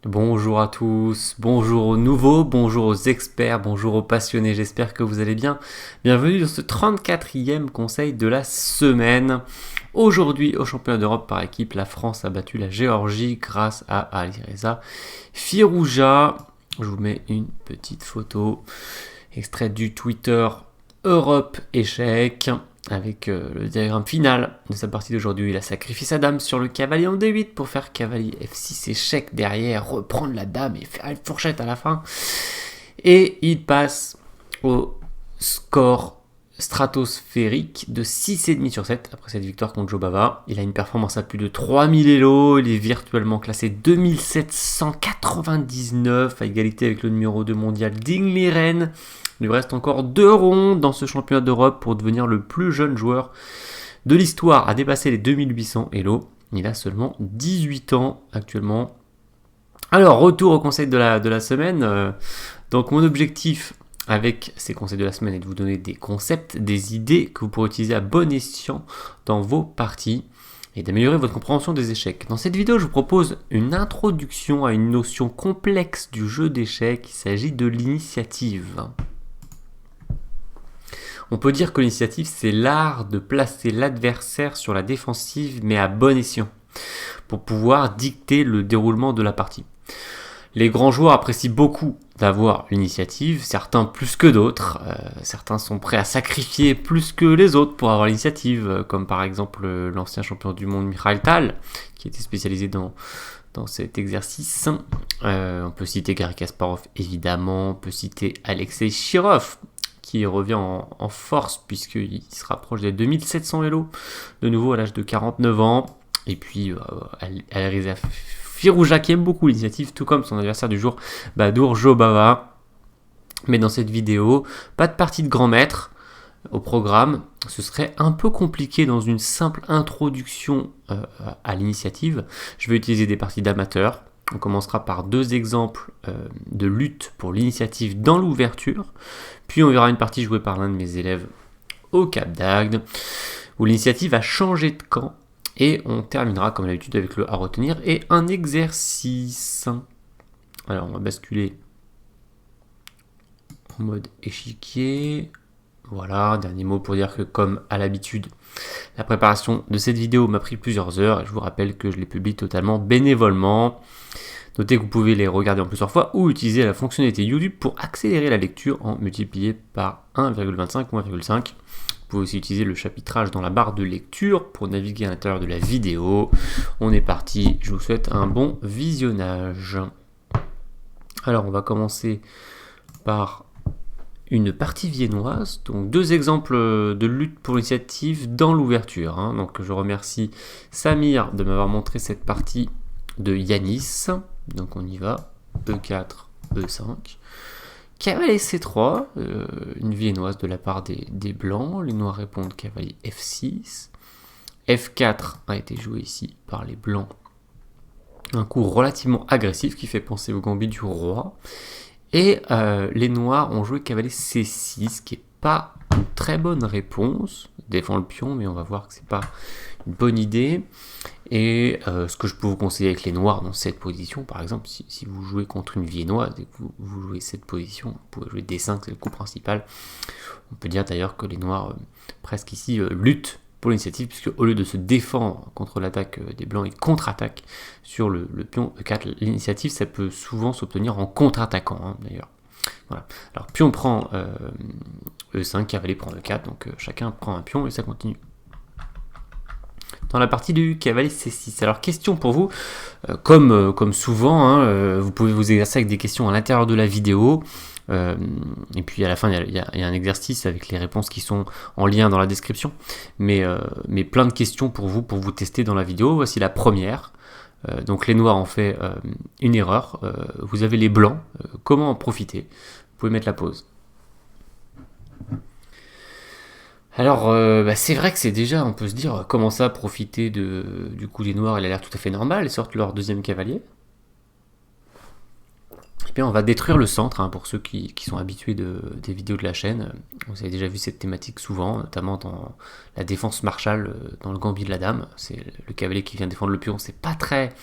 Bonjour à tous, bonjour aux nouveaux, bonjour aux experts, bonjour aux passionnés, j'espère que vous allez bien. Bienvenue dans ce 34e conseil de la semaine. Aujourd'hui, au championnat d'Europe par équipe, la France a battu la Géorgie grâce à Alireza Firouzja. Je vous mets une petite photo, extrait du Twitter Europe Échec, avec le diagramme final de sa partie d'aujourd'hui. Il a sacrifié sa dame sur le cavalier en D8 pour faire cavalier F6 échec derrière, reprendre la dame et faire une fourchette à la fin. Et il passe au score stratosphérique de 6,5 sur 7 après cette victoire contre Jobava. Il a une performance à plus de 3000 Elo, il est virtuellement classé 2799 à égalité avec le numéro 2 mondial Ding Liren. Il lui reste encore 2 rondes dans ce championnat d'Europe pour devenir le plus jeune joueur de l'histoire à dépasser les 2800 Elo. Il a seulement 18 ans actuellement. Alors, retour au conseil de la semaine. Donc, mon objectif avec ces conseils de la semaine est de vous donner des concepts, des idées que vous pourrez utiliser à bon escient dans vos parties et d'améliorer votre compréhension des échecs. Dans cette vidéo, je vous propose une introduction à une notion complexe du jeu d'échecs. Il s'agit de l'initiative. On peut dire que l'initiative, c'est l'art de placer l'adversaire sur la défensive, mais à bon escient, pour pouvoir dicter le déroulement de la partie. Les grands joueurs apprécient beaucoup d'avoir l'initiative, certains plus que d'autres. Certains sont prêts à sacrifier plus que les autres pour avoir l'initiative, comme par exemple l'ancien champion du monde Mikhail Tal, qui était spécialisé dans cet exercice. On peut citer Garry Kasparov, évidemment. On peut citer Alexei Shirov, qui revient en force puisqu'il se rapproche des 2700 Elo, de nouveau à l'âge de 49 ans. Et puis Alireza Firouzja qui aime beaucoup l'initiative, tout comme son adversaire du jour, Badur Jobava. Mais dans cette vidéo, pas de partie de grand maître au programme. Ce serait un peu compliqué dans une simple introduction à l'initiative. Je vais utiliser des parties d'amateurs. On commencera par 2 exemples de lutte pour l'initiative dans l'ouverture. Puis on verra une partie jouée par l'un de mes élèves au Cap d'Agde, où l'initiative a changé de camp. Et on terminera comme d'habitude avec le à retenir et un exercice. Alors on va basculer en mode échiquier. Voilà, dernier mot pour dire que comme à l'habitude, la préparation de cette vidéo m'a pris plusieurs heures et je vous rappelle que je les publie totalement bénévolement. Notez que vous pouvez les regarder en plusieurs fois ou utiliser la fonctionnalité YouTube pour accélérer la lecture en multiplié par 1,25 ou 1,5. Vous pouvez aussi utiliser le chapitrage dans la barre de lecture pour naviguer à l'intérieur de la vidéo. On est parti, je vous souhaite un bon visionnage. Alors on va commencer par une partie viennoise, donc 2 exemples de lutte pour l'initiative dans l'ouverture. Donc je remercie Samir de m'avoir montré cette partie de Yanis. Donc on y va, E4, E5. Cavalier C3, une viennoise de la part des blancs. Les noirs répondent cavalier F6. F4 a été joué ici par les blancs. Un coup relativement agressif qui fait penser au gambit du roi. Et les noirs ont joué cavalier C6, qui n'est pas une très bonne réponse. Défend le pion, mais on va voir que c'est pas une bonne idée. Et ce que je peux vous conseiller avec les noirs dans cette position, par exemple, si vous jouez contre une viennoise et que vous jouez cette position, vous pouvez jouer D5, c'est le coup principal. On peut dire d'ailleurs que les noirs, presque ici, luttent pour l'initiative, puisque au lieu de se défendre contre l'attaque des blancs, ils contre-attaquent sur le pion E4. L'initiative, ça peut souvent s'obtenir en contre-attaquant, d'ailleurs. Voilà. Alors, pion prend E5, cavalier prend E4, donc chacun prend un pion et ça continue. Dans la partie du cavalier C6. Alors, question pour vous, comme souvent, vous pouvez vous exercer avec des questions à l'intérieur de la vidéo. Et puis à la fin, il y a un exercice avec les réponses qui sont en lien dans la description. Mais plein de questions pour vous tester dans la vidéo. Voici la première. Donc les noirs ont fait une erreur. Vous avez les blancs. Comment en profiter? Vous pouvez mettre la pause. Alors, c'est vrai que c'est déjà, on peut se dire, comment ça, profiter du coup des noirs, il a l'air tout à fait normal, ils sortent leur deuxième cavalier. Et bien on va détruire le centre, pour ceux qui sont habitués des vidéos de la chaîne. Vous avez déjà vu cette thématique souvent, notamment dans la défense Marshall, dans le gambit de la dame. C'est le cavalier qui vient défendre le pion, c'est pas très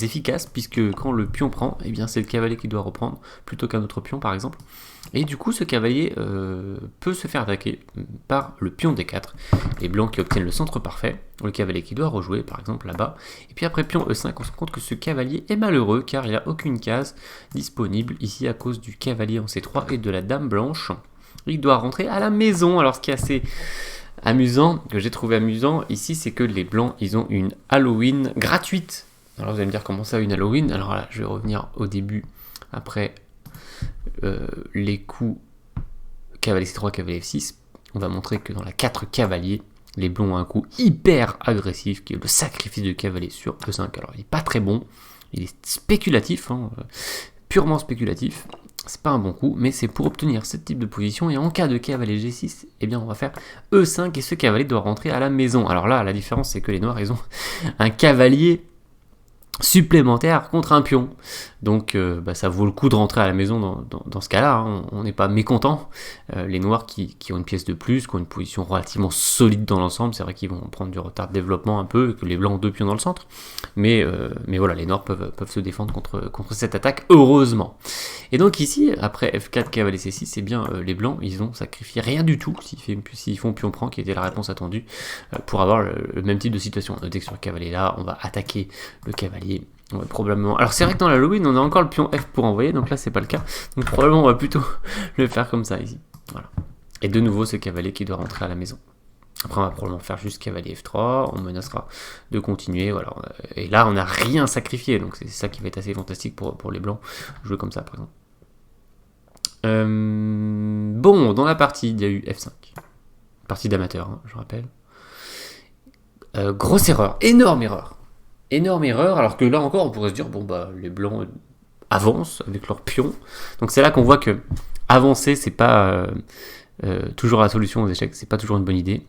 efficaces, puisque quand le pion prend, eh bien c'est le cavalier qui doit reprendre, plutôt qu'un autre pion par exemple. Et du coup, ce cavalier peut se faire attaquer par le pion D4, les blancs qui obtiennent le centre parfait, le cavalier qui doit rejouer par exemple là-bas. Et puis après pion E5, on se rend compte que ce cavalier est malheureux, car il n'a aucune case disponible ici à cause du cavalier en C3 et de la dame blanche. Il doit rentrer à la maison. Alors ce qui est assez amusant, que j'ai trouvé amusant ici, c'est que les blancs, ils ont une Halloween gratuite. Alors vous allez me dire comment ça, une Halloween? Alors là, je vais revenir au début, après les coups cavalier C3, cavalier F6. On va montrer que dans la 4 cavaliers, les blancs ont un coup hyper agressif, qui est le sacrifice de cavalier sur E5. Alors il n'est pas très bon, il est spéculatif, purement spéculatif. C'est pas un bon coup, mais c'est pour obtenir ce type de position. Et en cas de cavalier G6, eh bien on va faire E5 et ce cavalier doit rentrer à la maison. Alors là, la différence, c'est que les noirs, ils ont un cavalier supplémentaire contre un pion. Donc ça vaut le coup de rentrer à la maison dans ce cas-là. On n'est pas mécontent. Les noirs qui ont une pièce de plus, qui ont une position relativement solide dans l'ensemble, c'est vrai qu'ils vont prendre du retard de développement un peu, et que les blancs ont 2 pions dans le centre. Mais voilà, les noirs peuvent se défendre contre cette attaque, heureusement. Et donc ici, après F4, cavalier C6, c'est bien les blancs, ils ont sacrifié rien du tout s'ils font pion prend, qui était la réponse attendue, pour avoir le même type de situation. Notez que sur le cavalier là, on va attaquer le cavalier. Ouais, probablement. Alors c'est vrai que dans l'Halloween, on a encore le pion F pour envoyer, donc là c'est pas le cas. Donc probablement on va plutôt le faire comme ça ici. Voilà. Et de nouveau ce cavalier qui doit rentrer à la maison. Après on va probablement faire juste cavalier F3, on menacera de continuer, voilà. Et là on n'a rien sacrifié, donc c'est ça qui va être assez fantastique pour les blancs, jouer comme ça par exemple. Bon, dans la partie, il y a eu F5. Partie d'amateur, je rappelle. Grosse erreur, énorme erreur. Énorme erreur, alors que là encore on pourrait se dire, bon bah les blancs avancent avec leurs pions. Donc c'est là qu'on voit que avancer c'est pas toujours la solution aux échecs, c'est pas toujours une bonne idée.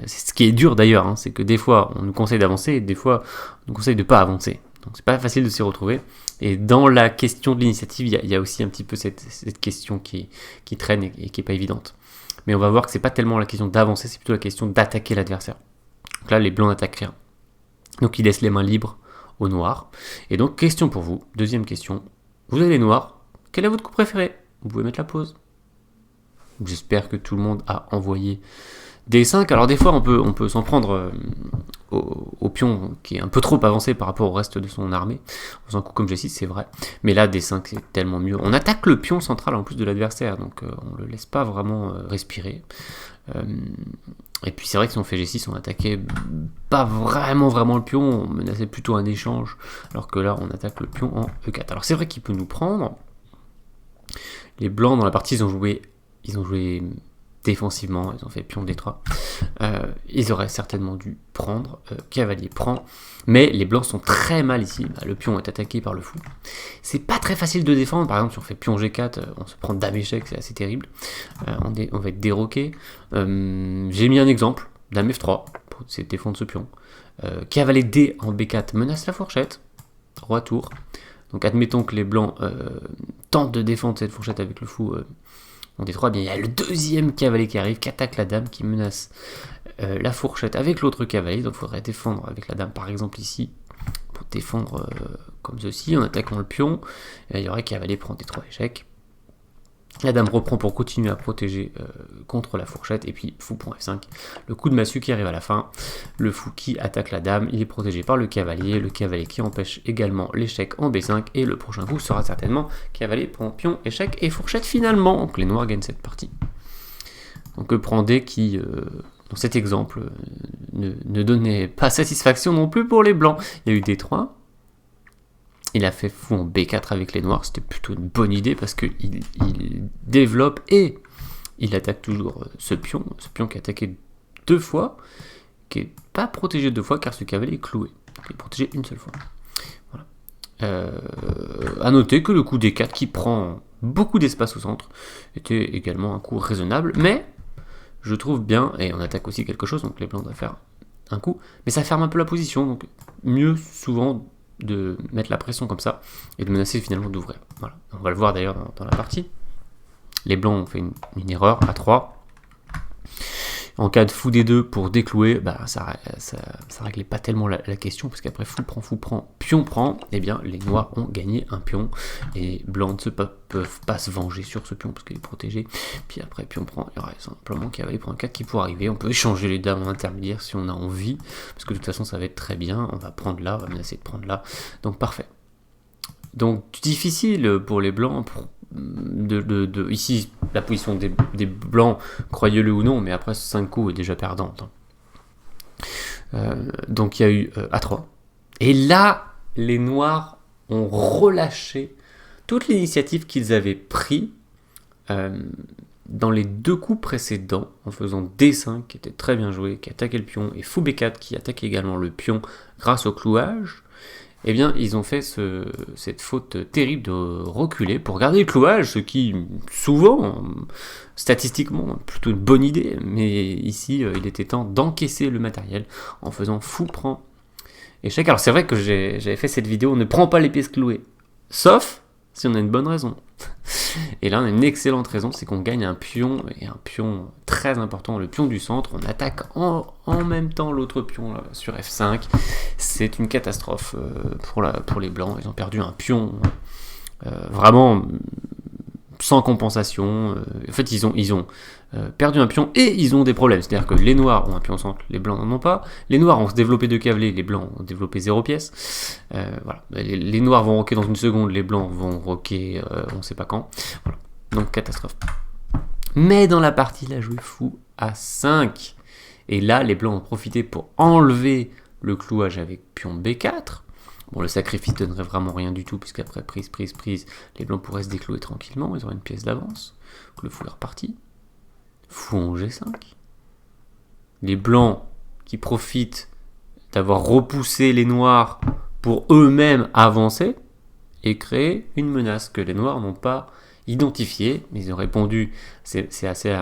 C'est ce qui est dur d'ailleurs, c'est que des fois on nous conseille d'avancer et des fois on nous conseille de pas avancer. Donc c'est pas facile de s'y retrouver. Et dans la question de l'initiative, il y a aussi un petit peu cette question qui traîne et qui est pas évidente. Mais on va voir que c'est pas tellement la question d'avancer, c'est plutôt la question d'attaquer l'adversaire. Donc là les blancs n'attaquent rien. Donc il laisse les mains libres aux noirs. Et donc question pour vous, deuxième question. Vous avez les noirs, quel est votre coup préféré? Vous pouvez mettre la pause. J'espère que tout le monde a envoyé D5. Alors des fois on peut s'en prendre au pion qui est un peu trop avancé par rapport au reste de son armée. En faisant un coup comme G6, c'est vrai. Mais là D5 c'est tellement mieux. On attaque le pion central en plus de l'adversaire, donc on le laisse pas vraiment respirer. Et puis c'est vrai que si on fait G6, on attaquait pas vraiment le pion, on menaçait plutôt un échange, alors que là on attaque le pion en E4. Alors c'est vrai qu'il peut nous prendre. Les blancs dans la partie ils ont joué défensivement, ils ont fait pion D3. Ils auraient certainement dû prendre, cavalier prend, mais les blancs sont très mal ici. Le pion est attaqué par le fou. C'est pas très facile de défendre, par exemple si on fait pion G4, on se prend dame échec, c'est assez terrible. On va être déroqué. J'ai mis un exemple, dame F3 pour essayer de défendre ce pion. Cavalier D en B4 menace la fourchette, roi tour. Donc admettons que les blancs tentent de défendre cette fourchette avec le fou en D3, bien il y a le deuxième cavalier qui arrive, qui attaque la dame, qui menace la fourchette avec l'autre cavalier. Donc il faudrait défendre avec la dame par exemple ici, pour défendre comme ceci, en attaquant le pion. Et il y aurait cavalier prend D3 échec. La dame reprend pour continuer à protéger contre la fourchette, et puis fou prend F5. Le coup de massue qui arrive à la fin, le fou qui attaque la dame, il est protégé par le cavalier qui empêche également l'échec en B5, et le prochain coup sera certainement cavalier prend pion, échec et fourchette finalement. Donc les noirs gagnent cette partie. Donc E prend D qui, dans cet exemple, ne donnait pas satisfaction non plus pour les blancs. Il y a eu D3. Il a fait fou en B4 avec les noirs, c'était plutôt une bonne idée parce qu'il développe et il attaque toujours ce pion qui est attaqué 2 fois, qui n'est pas protégé 2 fois car ce cavalier est cloué, donc il est protégé une seule fois. Voilà. À noter que le coup D4 qui prend beaucoup d'espace au centre était également un coup raisonnable, mais je trouve bien, et on attaque aussi quelque chose, donc les blancs doivent faire un coup, mais ça ferme un peu la position, donc mieux souvent de mettre la pression comme ça et de menacer finalement d'ouvrir. Voilà. On va le voir d'ailleurs dans la partie. Les blancs ont fait une erreur à 3. En cas de fou des deux pour déclouer, bah, ça réglait pas tellement la question, parce qu'après fou prend, pion prend, et bien les noirs ont gagné un pion, et blancs ne peuvent pas se venger sur ce pion, parce qu'il est protégé. Puis après pion prend, il y aura simplement cavalier prend 4 qui pourrait arriver. On peut échanger les dames en intermédiaire si on a envie, parce que de toute façon ça va être très bien, on va prendre là, on va menacer de prendre là, donc parfait. Donc difficile pour les blancs, ici la position des blancs, croyez-le ou non, mais après 5 coups est déjà perdante. Donc il y a eu A3. Et là, les noirs ont relâché toute l'initiative qu'ils avaient pris dans les 2 coups précédents, en faisant D5 qui était très bien joué, qui attaquait le pion, et fou B4 qui attaque également le pion grâce au clouage. Eh bien, ils ont fait cette faute terrible de reculer pour garder le clouage, ce qui, souvent, statistiquement, est plutôt une bonne idée, mais ici, il était temps d'encaisser le matériel en faisant fou prend échec. Alors c'est vrai que j'avais fait cette vidéo, on ne prend pas les pièces clouées, sauf si on a une bonne raison. Et là, on a une excellente raison, c'est qu'on gagne un pion, et un pion très important, le pion du centre. On attaque en même temps l'autre pion là, sur F5. C'est une catastrophe pour les blancs. Ils ont perdu un pion vraiment sans compensation. En fait, ils ont perdu un pion et ils ont des problèmes. C'est-à-dire que les noirs ont un pion au centre, les blancs n'en ont pas. Les noirs ont développé 2 cavaliers, les blancs ont développé 0 pièce. Voilà. Les noirs vont roquer dans une seconde, les blancs vont roquer on ne sait pas quand. Voilà. Donc catastrophe. Mais dans la partie, il a joué fou à 5. Et là, les blancs ont profité pour enlever le clouage avec pion B4. Bon, le sacrifice donnerait vraiment rien du tout, puisqu'après prise, les blancs pourraient se déclouer tranquillement, ils auraient une pièce d'avance. Le fou est reparti. Fou en G5. Les blancs qui profitent d'avoir repoussé les noirs pour eux-mêmes avancer et créer une menace que les noirs n'ont pas identifiée, mais ils ont répondu, c'est assez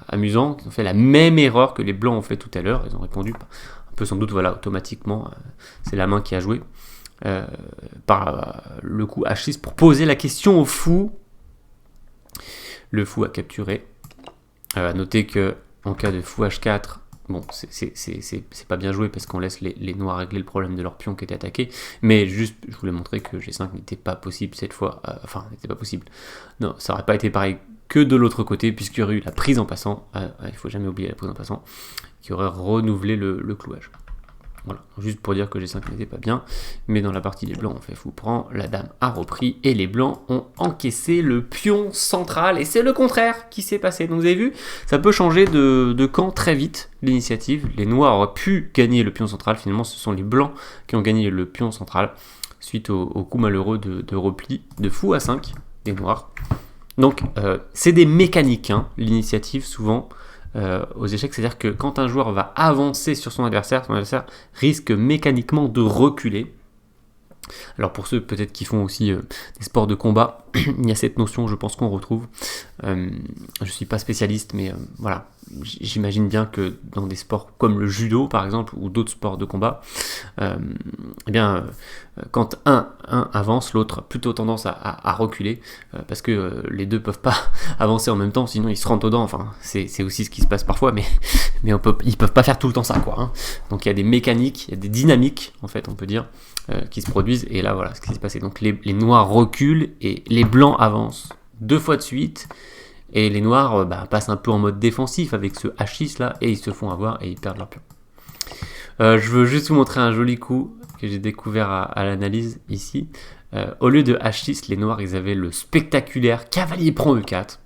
amusant, ils ont fait la même erreur que les blancs ont fait tout à l'heure, ils ont répondu un peu sans doute, voilà, automatiquement, c'est la main qui a joué. Par le coup H6 pour poser la question au fou. Le fou a capturé. À noter que en cas de fou H4, bon, c'est pas bien joué parce qu'on laisse les noirs régler le problème de leur pion qui était attaqué, mais juste je voulais montrer que G5 n'était pas possible cette fois, n'était pas possible. Non, ça aurait pas été pareil que de l'autre côté, puisqu'il y aurait eu la prise en passant, il faut jamais oublier la prise en passant, qui aurait renouvelé le clouage. Voilà, juste pour dire que G5 n'était pas bien, mais dans la partie les blancs on fait fou prend, la dame a repris et les blancs ont encaissé le pion central, et c'est le contraire qui s'est passé. Donc vous avez vu, ça peut changer de camp très vite, l'initiative. Les noirs auraient pu gagner le pion central, finalement ce sont les blancs qui ont gagné le pion central, suite au coup malheureux de repli de fou à 5 des noirs. Donc c'est des mécaniques, hein, l'initiative souvent. Aux échecs, c'est-à-dire que quand un joueur va avancer sur son adversaire risque mécaniquement de reculer. Alors pour ceux peut-être qui font aussi des sports de combat, il y a cette notion, je pense qu'on retrouve. Je suis pas spécialiste, mais voilà, j'imagine bien que dans des sports comme le judo par exemple, ou d'autres sports de combat, quand un avance, l'autre a plutôt tendance à reculer, parce que les deux peuvent pas avancer en même temps, sinon ils se rentrent dedans. Enfin, c'est aussi ce qui se passe parfois, mais ils peuvent pas faire tout le temps ça, quoi, hein. Donc il y a des mécaniques, il y a des dynamiques, en fait, on peut dire, qui se produisent, et là voilà ce qui s'est passé. Donc les noirs reculent et les blancs avancent 2 fois de suite, et les noirs passent un peu en mode défensif avec ce H6 là, et ils se font avoir et ils perdent leur pion. Je veux juste vous montrer un joli coup que j'ai découvert à l'analyse ici. Au lieu de H6, les noirs ils avaient le spectaculaire cavalier prend E4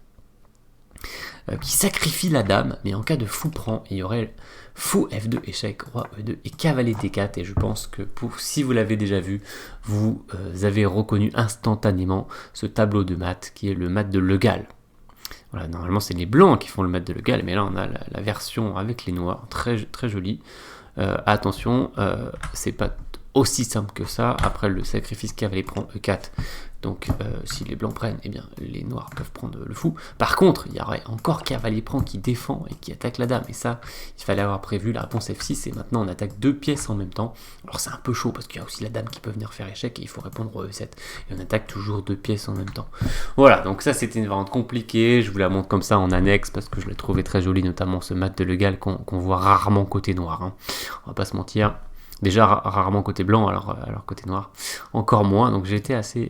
qui sacrifie la dame, mais en cas de fou prend, il y aurait fou F2, échec, roi E2 et cavalier D4, et je pense que si vous l'avez déjà vu, vous avez reconnu instantanément ce tableau de maths qui est le mat de Le Gall. Voilà, normalement c'est les blancs qui font le mat de Le Gall, mais là on a la version avec les noirs, très, très jolie. Attention, c'est pas aussi simple que ça. Après le sacrifice cavalier prend E4, donc si les blancs prennent, eh bien les noirs peuvent prendre le fou. Par contre, il y aurait encore cavalier prend qui défend et qui attaque la dame, et ça, il fallait avoir prévu la réponse F6, et maintenant on attaque 2 pièces en même temps. Alors c'est un peu chaud, parce qu'il y a aussi la dame qui peut venir faire échec, et il faut répondre au E7, et on attaque toujours 2 pièces en même temps. Voilà, donc ça c'était une variante compliquée, je vous la montre comme ça en annexe, parce que je la trouvais très jolie, notamment ce mat de Legal qu'on voit rarement côté noir, hein. On va pas se mentir. Déjà rarement côté blanc, alors côté noir, encore moins. Donc j'ai été assez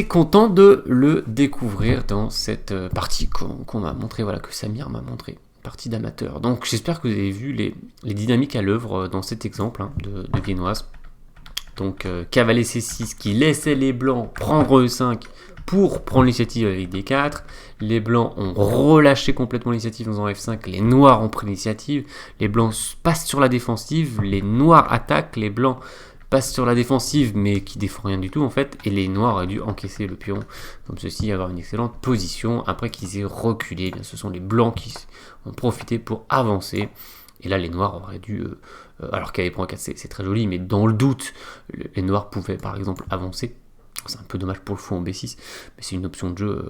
content de le découvrir dans cette partie qu'on m'a montré, voilà, que Samir m'a montré, partie d'amateur. Donc j'espère que vous avez vu les dynamiques à l'œuvre dans cet exemple, hein, de viennoise. Donc cavalier C6 qui laissait les blancs prendre E5 pour prendre l'initiative avec D4. Les blancs ont relâché complètement l'initiative en faisant F5. Les noirs ont pris l'initiative. Les blancs passent sur la défensive. Les noirs attaquent. Les blancs passent sur la défensive, mais qui défend rien du tout en fait. Et les noirs auraient dû encaisser le pion comme ceci, avoir une excellente position après qu'ils aient reculé. Bien, ce sont les blancs qui ont profité pour avancer. Et là, les noirs auraient dû... alors cavalier prend 4, c'est très joli, mais dans le doute, les noirs pouvaient par exemple avancer. C'est un peu dommage pour le fou en B6, mais c'est une option de jeu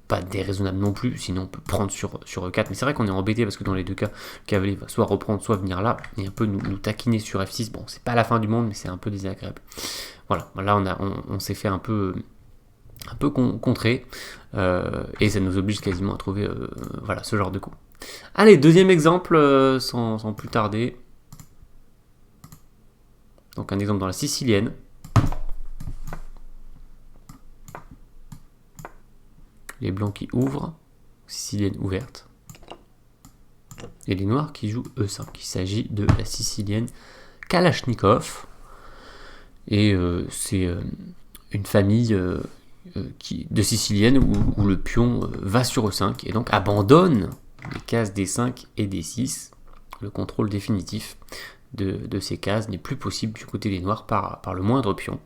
pas déraisonnable non plus, sinon on peut prendre sur E4. Mais c'est vrai qu'on est embêté parce que dans les deux cas, le cavalier va soit reprendre, soit venir là, et un peu nous taquiner sur F6. Bon, c'est pas la fin du monde, mais c'est un peu désagréable. Voilà, là on s'est fait un peu contrer, et ça nous oblige quasiment à trouver voilà, ce genre de coup. Allez, deuxième exemple, sans plus tarder. Donc un exemple dans la sicilienne. Les blancs qui ouvrent, sicilienne ouverte. Et les noirs qui jouent E5. Il s'agit de la sicilienne Kalachnikov. Et c'est une famille de sicilienne où le pion va sur E5 et donc abandonne les cases D5 et D6. Le contrôle définitif de ces cases n'est plus possible du côté des noirs par le moindre pion.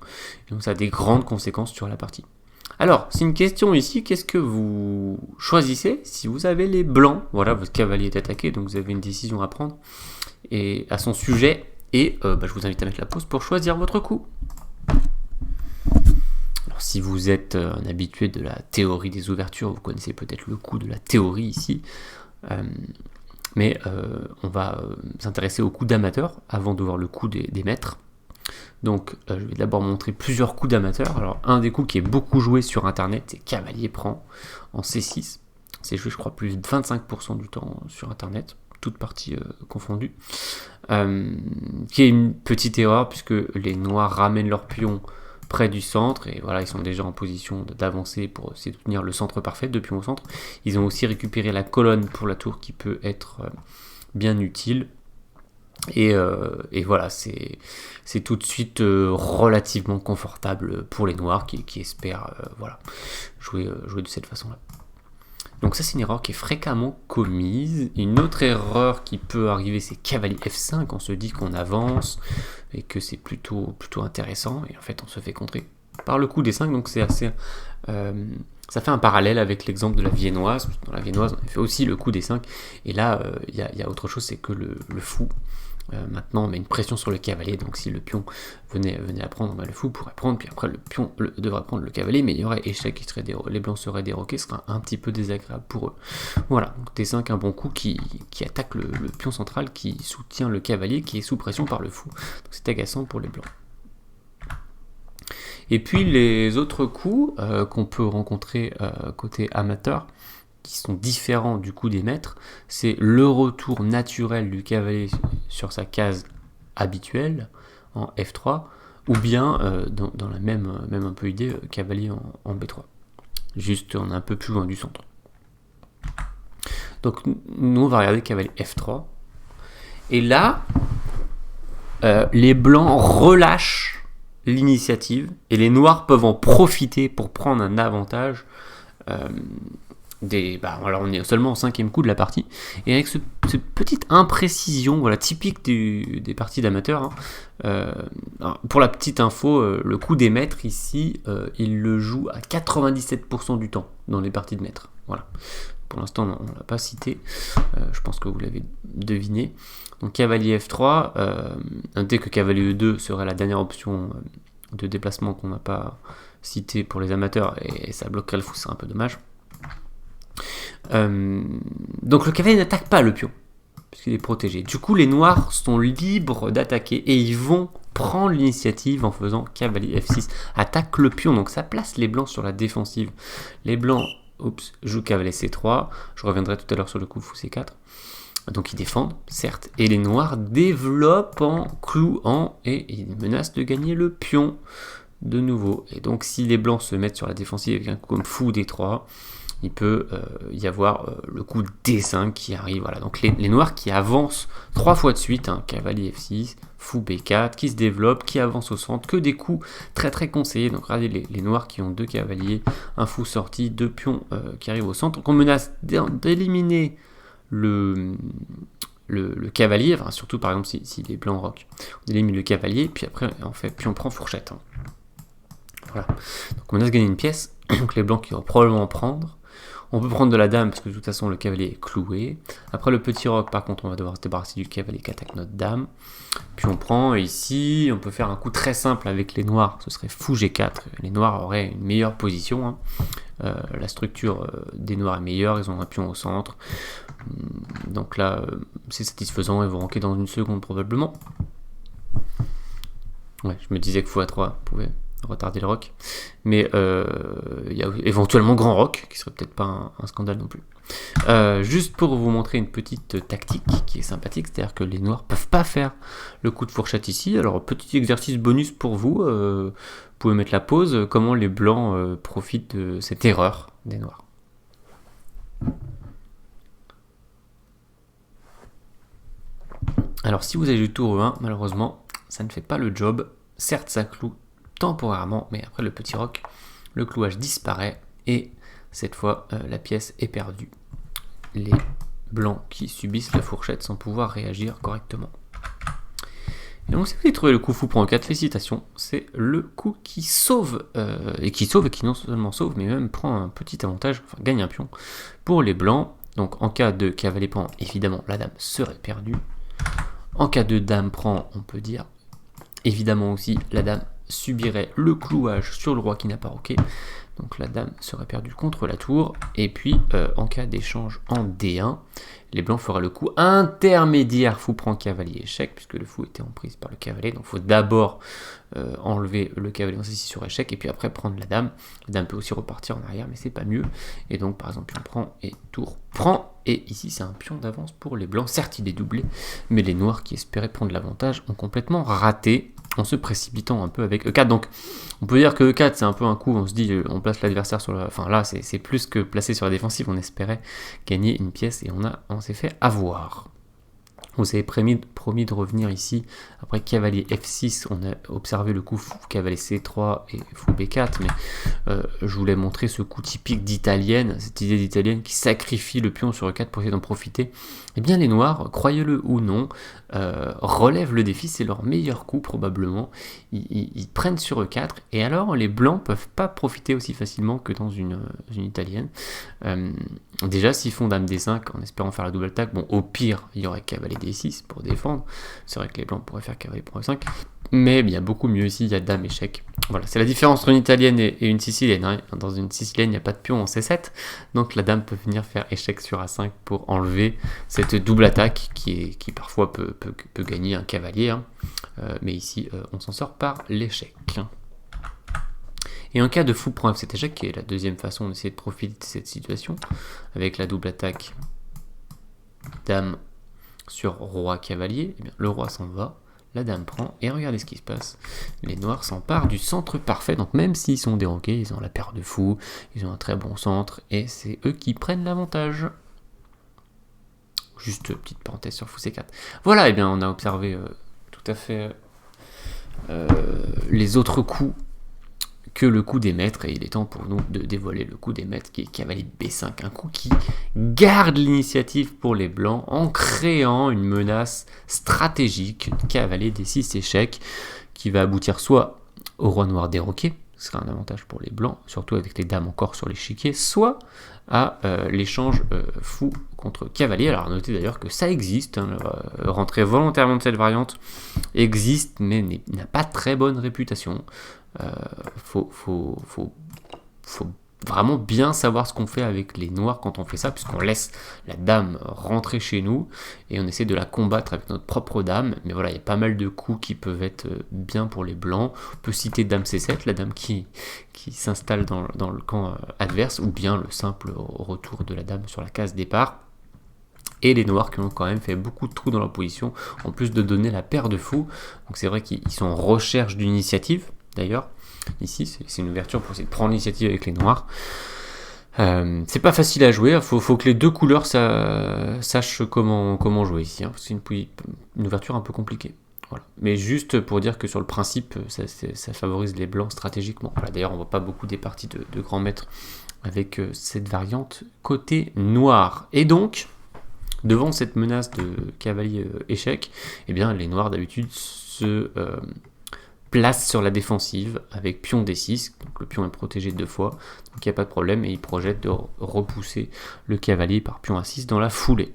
Et donc ça a des grandes conséquences sur la partie. Alors, c'est une question ici, qu'est-ce que vous choisissez si vous avez les blancs? Voilà, votre cavalier est attaqué, donc vous avez une décision à prendre et à son sujet. Et je vous invite à mettre la pause pour choisir votre coup. Alors, si vous êtes un habitué de la théorie des ouvertures, vous connaissez peut-être le coup de la théorie ici. Mais on va s'intéresser au coup d'amateur avant de voir le coup des maîtres. Donc je vais d'abord montrer plusieurs coups d'amateur. Alors un des coups qui est beaucoup joué sur internet, c'est cavalier prend en C6. C'est joué je crois plus de 25% du temps sur internet, toutes parties confondues. Qui est une petite erreur puisque les noirs ramènent leur pion près du centre et voilà, ils sont déjà en position d'avancer pour essayer de tenir le centre parfait de pion au centre. Ils ont aussi récupéré la colonne pour la tour qui peut être bien utile. Et voilà, c'est tout de suite relativement confortable pour les noirs qui espèrent voilà, jouer de cette façon-là. Donc ça c'est une erreur qui est fréquemment commise. Une autre erreur qui peut arriver, c'est cavalier F5, on se dit qu'on avance et que c'est plutôt intéressant, et en fait on se fait contrer par le coup des 5, donc c'est assez... ça fait un parallèle avec l'exemple de la viennoise. Dans la viennoise, on fait aussi le coup des 5, et là, il y a autre chose, c'est que le fou, maintenant, on met une pression sur le cavalier, donc si le pion venait à prendre, le fou pourrait prendre, puis après le pion devrait prendre le cavalier, mais il y aurait échec, les blancs seraient déroqués, ce serait un petit peu désagréable pour eux. Voilà, donc T5, un bon coup qui attaque le pion central, qui soutient le cavalier, qui est sous pression par le fou. Donc c'est agaçant pour les blancs. Et puis les autres coups qu'on peut rencontrer côté amateur, qui sont différents du coup des maîtres, c'est le retour naturel du cavalier sur sa case habituelle en F3, ou bien dans la même un peu idée, cavalier en B3. Juste on est un peu plus loin du centre. Donc nous on va regarder cavalier F3, et là les blancs relâchent l'initiative et les noirs peuvent en profiter pour prendre un avantage. Alors on est seulement au 5e coup de la partie, et avec cette petite imprécision, voilà, typique des parties d'amateurs, hein. Pour la petite info, le coup des maîtres ici, il le joue à 97% du temps dans les parties de maîtres. Voilà. pour l'instant on ne l'a pas cité, je pense que vous l'avez deviné. Donc cavalier F3, notez que cavalier E2 serait la dernière option de déplacement qu'on n'a pas cité pour les amateurs, et ça bloquerait le fou, c'est un peu dommage. Donc le cavalier n'attaque pas le pion, puisqu'il est protégé. Du coup, les noirs sont libres d'attaquer, et ils vont prendre l'initiative en faisant cavalier F6, attaque le pion, donc ça place les blancs sur la défensive. Les blancs, jouent cavalier C3, je reviendrai tout à l'heure sur le coup fou C4. Donc ils défendent, certes, et les noirs développent en clouant, et ils menacent de gagner le pion de nouveau. Et donc si les blancs se mettent sur la défensive avec un coup comme fou D3, il peut y avoir le coup D5 qui arrive. Voilà. Donc les noirs qui avancent 3 fois de suite, cavalier F6, fou B4, qui se développe, qui avance au centre, que des coups très très conseillés. Donc regardez les noirs qui ont 2 cavaliers, un fou sorti, 2 pions qui arrivent au centre. Donc on menace d'éliminer le cavalier, enfin, surtout par exemple si les blancs roquent. On élimine le cavalier, puis après on fait pion prend fourchette. Voilà. Donc on menace de gagner une pièce, donc les blancs qui vont probablement prendre. On peut prendre de la dame parce que de toute façon le cavalier est cloué. Après le petit roc, par contre, on va devoir se débarrasser du cavalier qui attaque notre dame. Puis on prend, et ici on peut faire un coup très simple avec les noirs, ce serait fou G4. Les noirs auraient une meilleure position. La structure des noirs est meilleure, ils ont un pion au centre. Donc là, c'est satisfaisant, ils vont ranker dans une seconde probablement. Ouais, je me disais que fou A3 pouvait retarder le roc, mais il y a éventuellement grand roc qui serait peut-être pas un scandale non plus. Juste pour vous montrer une petite tactique qui est sympathique, c'est-à-dire que les noirs peuvent pas faire le coup de fourchette ici. Alors petit exercice bonus pour vous, vous pouvez mettre la pause, comment les blancs profitent de cette erreur des noirs. Alors si vous avez du tour E1, malheureusement ça ne fait pas le job. Certes ça cloue temporairement, mais après le petit roc, le clouage disparaît et cette fois la pièce est perdue. Les blancs qui subissent la fourchette sans pouvoir réagir correctement. Et donc si vous avez trouvé le coup fou pour E4, félicitations, c'est le coup qui sauve, et qui non seulement sauve, mais même prend un petit avantage, enfin gagne un pion pour les blancs. Donc en cas de cavalier prend, évidemment la dame serait perdue. En cas de dame prend, on peut dire, évidemment aussi la dame subirait le clouage sur le roi qui n'a pas roqué, donc la dame serait perdue contre la tour. Et puis en cas d'échange en D1, les blancs feraient le coup intermédiaire fou prend cavalier échec, puisque le fou était en prise par le cavalier, donc il faut d'abord enlever le cavalier en C6 sur échec et puis après prendre la dame. La dame peut aussi repartir en arrière, mais c'est pas mieux. Et donc par exemple pion prend et tour prend, et ici c'est un pion d'avance pour les blancs. Certes il est doublé, mais les noirs qui espéraient prendre l'avantage ont complètement raté en se précipitant un peu avec E4. Donc on peut dire que E4 c'est un peu un coup, on se dit on place l'adversaire sur la... Enfin là c'est plus que placé sur la défensive, on espérait gagner une pièce et on s'est fait avoir. On s'est promis de revenir ici. Après cavalier F6, on a observé le coup fou cavalier C3 et fou B4, mais je voulais montrer ce coup typique d'italienne, cette idée d'italienne qui sacrifie le pion sur E4 pour essayer d'en profiter. Eh bien les noirs, croyez-le ou non, relèvent le défi, c'est leur meilleur coup probablement. Ils prennent sur E4, et alors les blancs peuvent pas profiter aussi facilement que dans une italienne. Déjà s'ils font dame D5 en espérant faire la double attaque, bon au pire il y aurait cavalier D6 pour défendre, c'est vrai que les blancs pourraient faire cavalier pour E5, mais il y a beaucoup mieux ici, il y a dame échec. Voilà, c'est la différence entre une italienne et une sicilienne, hein. Dans une sicilienne il n'y a pas de pion en C7, donc la dame peut venir faire échec sur A5 pour enlever cette double attaque qui parfois peut gagner un cavalier, hein. Mais ici on s'en sort par l'échec. Et en cas de fou prend F7 échec, qui est la deuxième façon d'essayer de profiter de cette situation, avec la double attaque dame sur roi cavalier, eh bien, le roi s'en va, la dame prend, et regardez ce qui se passe. Les noirs s'emparent du centre parfait, donc même s'ils sont déroqués, ils ont la paire de fous, ils ont un très bon centre, et c'est eux qui prennent l'avantage. Juste petite parenthèse sur fou C4. Voilà, et bien on a observé tout à fait les autres coups que le coup des maîtres, et il est temps pour nous de dévoiler le coup des maîtres qui est cavalier B5, un coup qui garde l'initiative pour les blancs en créant une menace stratégique, cavalier D6 échec, qui va aboutir soit au roi noir déroqué, ce serait un avantage pour les blancs, surtout avec les dames encore sur l'échiquier, soit à l'échange fou contre cavalier. Alors notez d'ailleurs que ça existe, hein, rentrer volontairement de cette variante existe, mais n'a pas très bonne réputation. Faut vraiment bien savoir ce qu'on fait avec les noirs quand on fait ça, puisqu'on laisse la dame rentrer chez nous et on essaie de la combattre avec notre propre dame. Mais voilà, il y a pas mal de coups qui peuvent être bien pour les blancs. On peut citer dame C7, la dame qui s'installe dans le camp adverse, ou bien le simple retour de la dame sur la case départ. Et les noirs qui ont quand même fait beaucoup de trous dans leur position, en plus de donner la paire de fous. Donc c'est vrai qu'ils sont en recherche d'une initiative, d'ailleurs. Ici, c'est une ouverture pour essayer de prendre l'initiative avec les noirs. C'est pas facile à jouer, il faut que les deux couleurs sachent comment jouer ici. Hein. C'est une ouverture un peu compliquée. Voilà. Mais juste pour dire que sur le principe, ça favorise les blancs stratégiquement. Voilà. D'ailleurs, on voit pas beaucoup des parties de grands maîtres avec cette variante côté noir. Et donc, devant cette menace de cavalier échec, eh bien, les noirs d'habitude se place sur la défensive avec pion D6, donc le pion est protégé 2 fois, donc il n'y a pas de problème, et il projette de repousser le cavalier par pion A6 dans la foulée.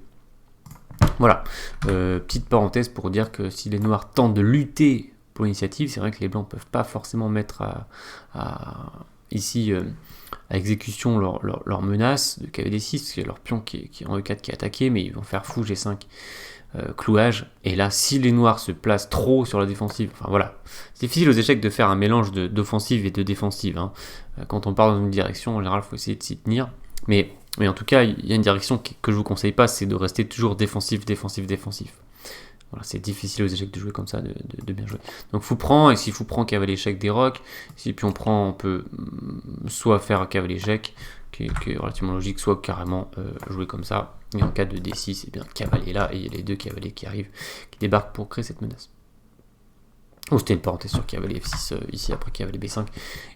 Voilà, petite parenthèse pour dire que si les noirs tentent de lutter pour l'initiative, c'est vrai que les blancs ne peuvent pas forcément mettre ici à exécution leur menace de cavalier D6, c'est leur pion qui est en E4 qui est attaqué, mais ils vont faire fou G5. Clouage, et là si les noirs se placent trop sur la défensive, enfin voilà, c'est difficile aux échecs de faire un mélange d'offensive et de défensive, hein. Quand on part dans une direction, en général il faut essayer de s'y tenir, mais en tout cas il y a une direction que je vous conseille pas, c'est de rester toujours défensif. Voilà, c'est difficile aux échecs de jouer comme ça, de bien jouer. Donc fou prend, et si fou prend cavalier échec des rocs, si puis on prend, on peut soit faire un cavalier échec qui est relativement logique, soit carrément jouer comme ça. Et en cas de D6, et bien cavalier là, et il y a les deux cavaliers qui arrivent, qui débarquent pour créer cette menace. Oh, c'était une parenthèse sur cavalier F6 ici, après cavalier B5.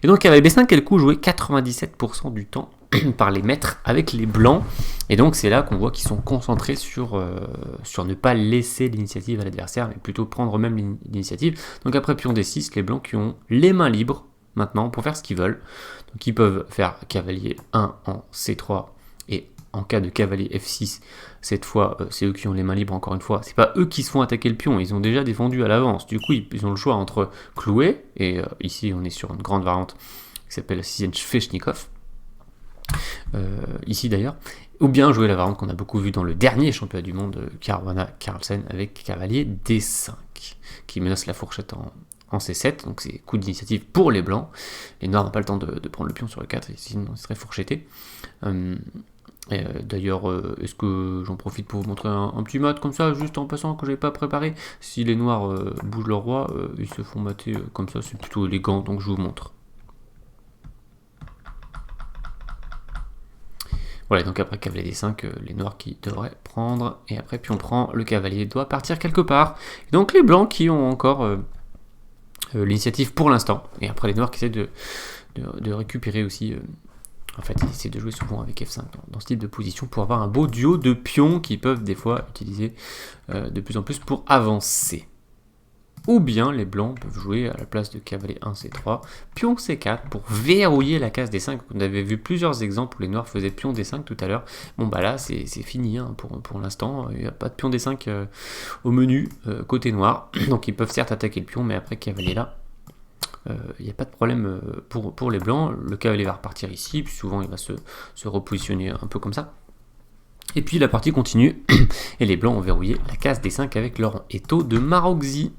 Et donc cavalier B5 est le coup joué 97% du temps par les maîtres avec les blancs. Et donc c'est là qu'on voit qu'ils sont concentrés sur ne pas laisser l'initiative à l'adversaire, mais plutôt prendre eux-mêmes l'initiative. Donc après pion D6, les blancs qui ont les mains libres maintenant pour faire ce qu'ils veulent. Donc ils peuvent faire cavalier 1 en C3, et en cas de cavalier F6, cette fois, c'est eux qui ont les mains libres encore une fois. C'est pas eux qui se font attaquer le pion, ils ont déjà défendu à l'avance. Du coup, ils ont le choix entre clouer, et ici on est sur une grande variante qui s'appelle Sveshnikov, ici d'ailleurs, ou bien jouer la variante qu'on a beaucoup vue dans le dernier championnat du monde, Caruana Carlsen, avec cavalier D5, qui menace la fourchette en C7, donc c'est coup d'initiative pour les blancs. Les noirs n'ont pas le temps de prendre le pion sur le 4, sinon ils seraient fourchettés. D'ailleurs, est-ce que j'en profite pour vous montrer un petit mat comme ça, juste en passant, que j'avais pas préparé. Si les noirs bougent leur roi, ils se font mater comme ça, c'est plutôt élégant, donc je vous montre. Voilà, donc après cavalier D5, les noirs qui devraient prendre, et après puis on prend, le cavalier doit partir quelque part. Et donc les blancs qui ont encore l'initiative pour l'instant, et après les noirs qui essaient de récupérer aussi. En fait, ils essaient de jouer souvent avec F5 dans ce type de position pour avoir un beau duo de pions qu'ils peuvent des fois utiliser de plus en plus pour avancer. Ou bien les blancs peuvent jouer à la place de cavalier 1 C3, pion C4 pour verrouiller la case D5. On avait vu plusieurs exemples où les noirs faisaient pion D5 tout à l'heure. Bon bah là c'est fini hein, pour l'instant, il n'y a pas de pion D5 au menu côté noir. Donc ils peuvent certes attaquer le pion, mais après cavalier là, il n'y a pas de problème pour les blancs. Le cavalier va repartir ici, puis souvent il va se repositionner un peu comme ça. Et puis la partie continue, et les blancs ont verrouillé la case D5 avec leur étau de Maroczy.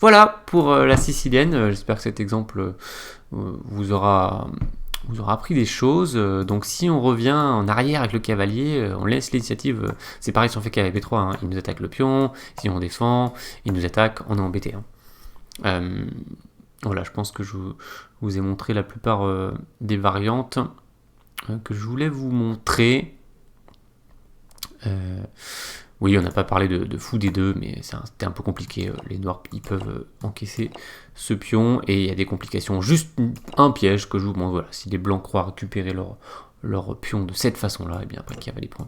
Voilà pour la sicilienne. J'espère que cet exemple vous aura appris des choses. Donc si on revient en arrière avec le cavalier, on laisse l'initiative. C'est pareil si on fait cavalier B3, hein. Il nous attaque le pion. Si on défend, il nous attaque, on est embêté. Hein. Voilà, je pense que je vous ai montré la plupart des variantes que je voulais vous montrer. Oui, on n'a pas parlé de fou des deux, mais c'était un peu compliqué. Les noirs, ils peuvent encaisser ce pion, et il y a des complications. Juste un piège que je vous montre. Voilà, si les blancs croient récupérer leur pion de cette façon-là, et bien après cavalier prend,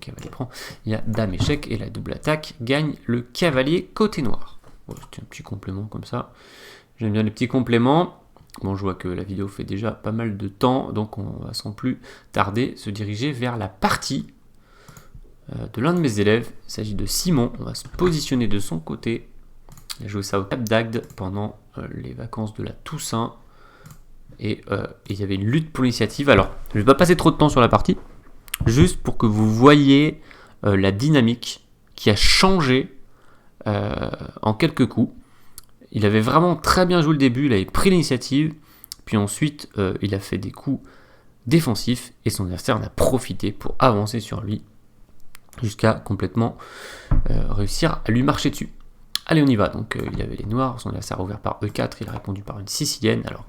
il y a dame échec, et la double attaque gagne le cavalier côté noir. Voilà, c'était un petit complément comme ça. J'aime bien les petits compléments. Bon, je vois que la vidéo fait déjà pas mal de temps, donc on va sans plus tarder se diriger vers la partie de l'un de mes élèves. Il s'agit de Simon. On va se positionner de son côté. Il a joué ça au Cap d'Agde pendant les vacances de la Toussaint. Et il y avait une lutte pour l'initiative. Alors, je ne vais pas passer trop de temps sur la partie, juste pour que vous voyez la dynamique qui a changé en quelques coups. Il avait vraiment très bien joué le début, il avait pris l'initiative, puis ensuite il a fait des coups défensifs et son adversaire en a profité pour avancer sur lui jusqu'à complètement réussir à lui marcher dessus. Allez, on y va. Donc il avait les noirs, son adversaire a ouvert par E4, il a répondu par une sicilienne. Alors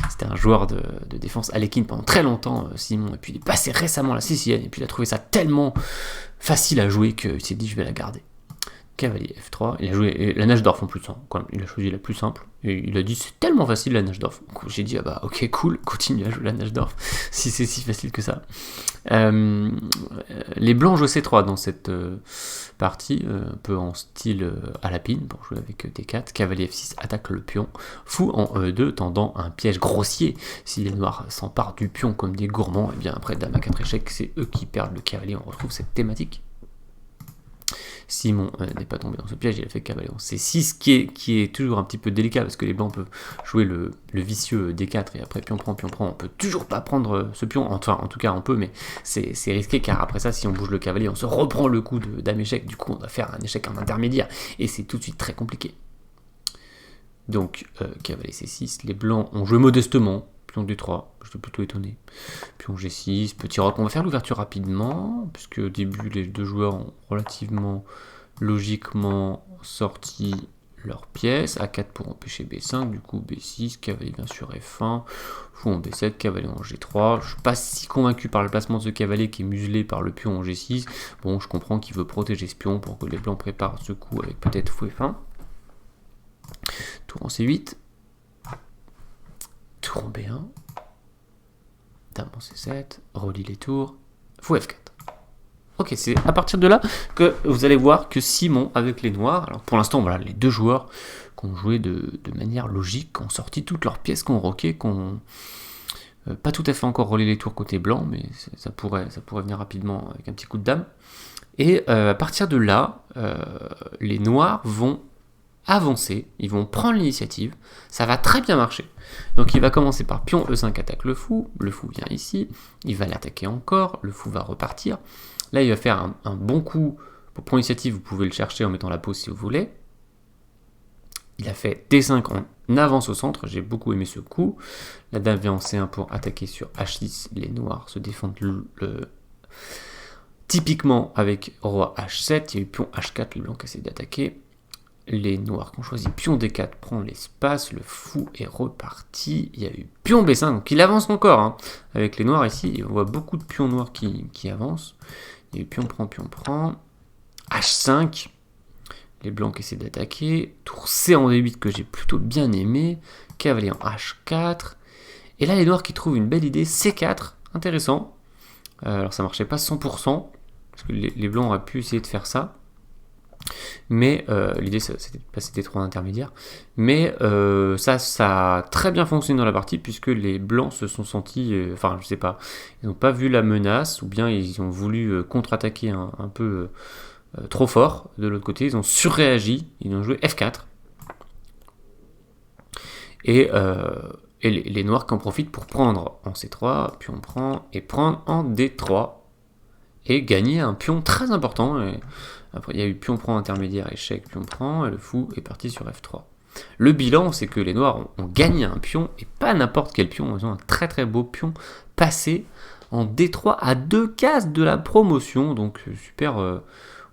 c'était un joueur de défense Alekhine pendant très longtemps, Simon, et puis il est passé récemment à la sicilienne, et puis il a trouvé ça tellement facile à jouer qu'il s'est dit je vais la garder. Cavalier F3, il a joué la Najdorf en plus, hein. Il a choisi la plus simple, et il a dit c'est tellement facile la Najdorf. J'ai dit ah bah ok cool, continue à jouer la Najdorf, si c'est si facile que ça. Les blancs jouent C3 dans cette partie, un peu en style à la pine, pour jouer avec D4, cavalier F6 attaque le pion, fou en E2 tendant un piège grossier. Si les noirs s'emparent du pion comme des gourmands, et bien après dame à 4 échecs, c'est eux qui perdent le cavalier, on retrouve cette thématique. Simon n'est pas tombé dans ce piège, il a fait cavalier en C6, qui est toujours un petit peu délicat, parce que les blancs peuvent jouer le vicieux D4, et après pion prend, on peut toujours pas prendre ce pion, enfin en tout cas on peut, mais c'est risqué, car après ça, si on bouge le cavalier, on se reprend le coup de dame échec, du coup on doit faire un échec en intermédiaire, et c'est tout de suite très compliqué. Donc cavalier C6, les blancs ont joué modestement, pion D3, j'étais plutôt étonné. Pion G6, petit roc. On va faire l'ouverture rapidement, puisque au début, les deux joueurs ont relativement logiquement sorti leur pièce. A4 pour empêcher B5, du coup B6, cavalier bien sûr F1, fou en B7, cavalier en G3. Je suis pas si convaincu par le placement de ce cavalier qui est muselé par le pion en G6. Bon, je comprends qu'il veut protéger ce pion pour que les blancs préparent ce coup avec peut-être fou F1. Tour en C8. Tour en B1, dame en C7, relie les tours, fou F4. Ok, c'est à partir de là que vous allez voir que Simon avec les noirs, alors pour l'instant voilà, les deux joueurs qui ont joué de manière logique, qui ont sorti toutes leurs pièces, qui ont roqué, qui ont pas tout à fait encore relié les tours côté blanc, mais ça pourrait venir rapidement avec un petit coup de dame. Et à partir de là, les noirs vont avancer, ils vont prendre l'initiative, ça va très bien marcher. Donc il va commencer par pion E5 attaque le fou vient ici, il va l'attaquer encore, le fou va repartir. Là il va faire un bon coup pour prendre l'initiative, vous pouvez le chercher en mettant la pause si vous voulez. Il a fait D5 en avance au centre, j'ai beaucoup aimé ce coup. La dame vient en C1 pour attaquer sur H6, les noirs se défendent typiquement avec roi H7, il y a eu pion H4, les blancs qui essaient d'attaquer. Les noirs qui ont choisi pion D4 prend l'espace, le fou est reparti, il y a eu pion B5, donc il avance encore, hein. Avec les noirs ici, on voit beaucoup de pions noirs qui avancent, il y a eu pion prend, H5, les blancs qui essaient d'attaquer, tour C en D8 que j'ai plutôt bien aimé, cavalier en H4, et là les noirs qui trouvent une belle idée, C4, intéressant, alors ça marchait pas 100%, parce que les blancs auraient pu essayer de faire ça, mais l'idée c'était de passer des trois intermédiaires, mais ça a très bien fonctionné dans la partie puisque les blancs se sont sentis, enfin je sais pas, ils n'ont pas vu la menace ou bien ils ont voulu contre-attaquer un peu trop fort de l'autre côté, ils ont surréagi, ils ont joué F4 et les noirs qui en profitent pour prendre en C3, puis on prend et prendre en D3 et gagner un pion très important. Et après, il y a eu pion prend intermédiaire, échec, pion prend, et le fou est parti sur F3. Le bilan, c'est que les noirs ont gagné un pion, et pas n'importe quel pion, ils ont un très très beau pion passé en D3 à 2 cases de la promotion, donc super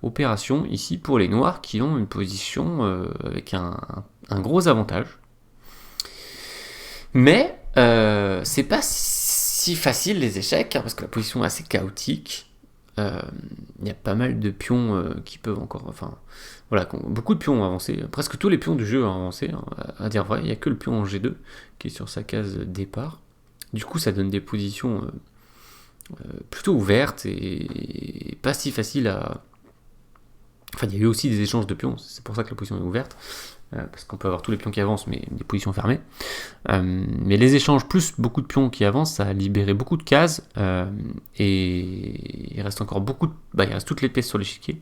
opération ici pour les noirs qui ont une position avec un gros avantage. Mais c'est pas si facile les échecs, hein, parce que la position est assez chaotique. Il y a pas mal de pions qui peuvent encore, enfin voilà, beaucoup de pions ont avancé, presque tous les pions du jeu ont avancé, hein, à dire vrai, il n'y a que le pion en G2 qui est sur sa case départ, du coup ça donne des positions plutôt ouvertes et pas si faciles à... Enfin il y a eu aussi des échanges de pions, c'est pour ça que la position est ouverte, parce qu'on peut avoir tous les pions qui avancent, mais des positions fermées. Mais les échanges plus beaucoup de pions qui avancent, ça a libéré beaucoup de cases, et il reste encore il reste toutes les pièces sur l'échiquier,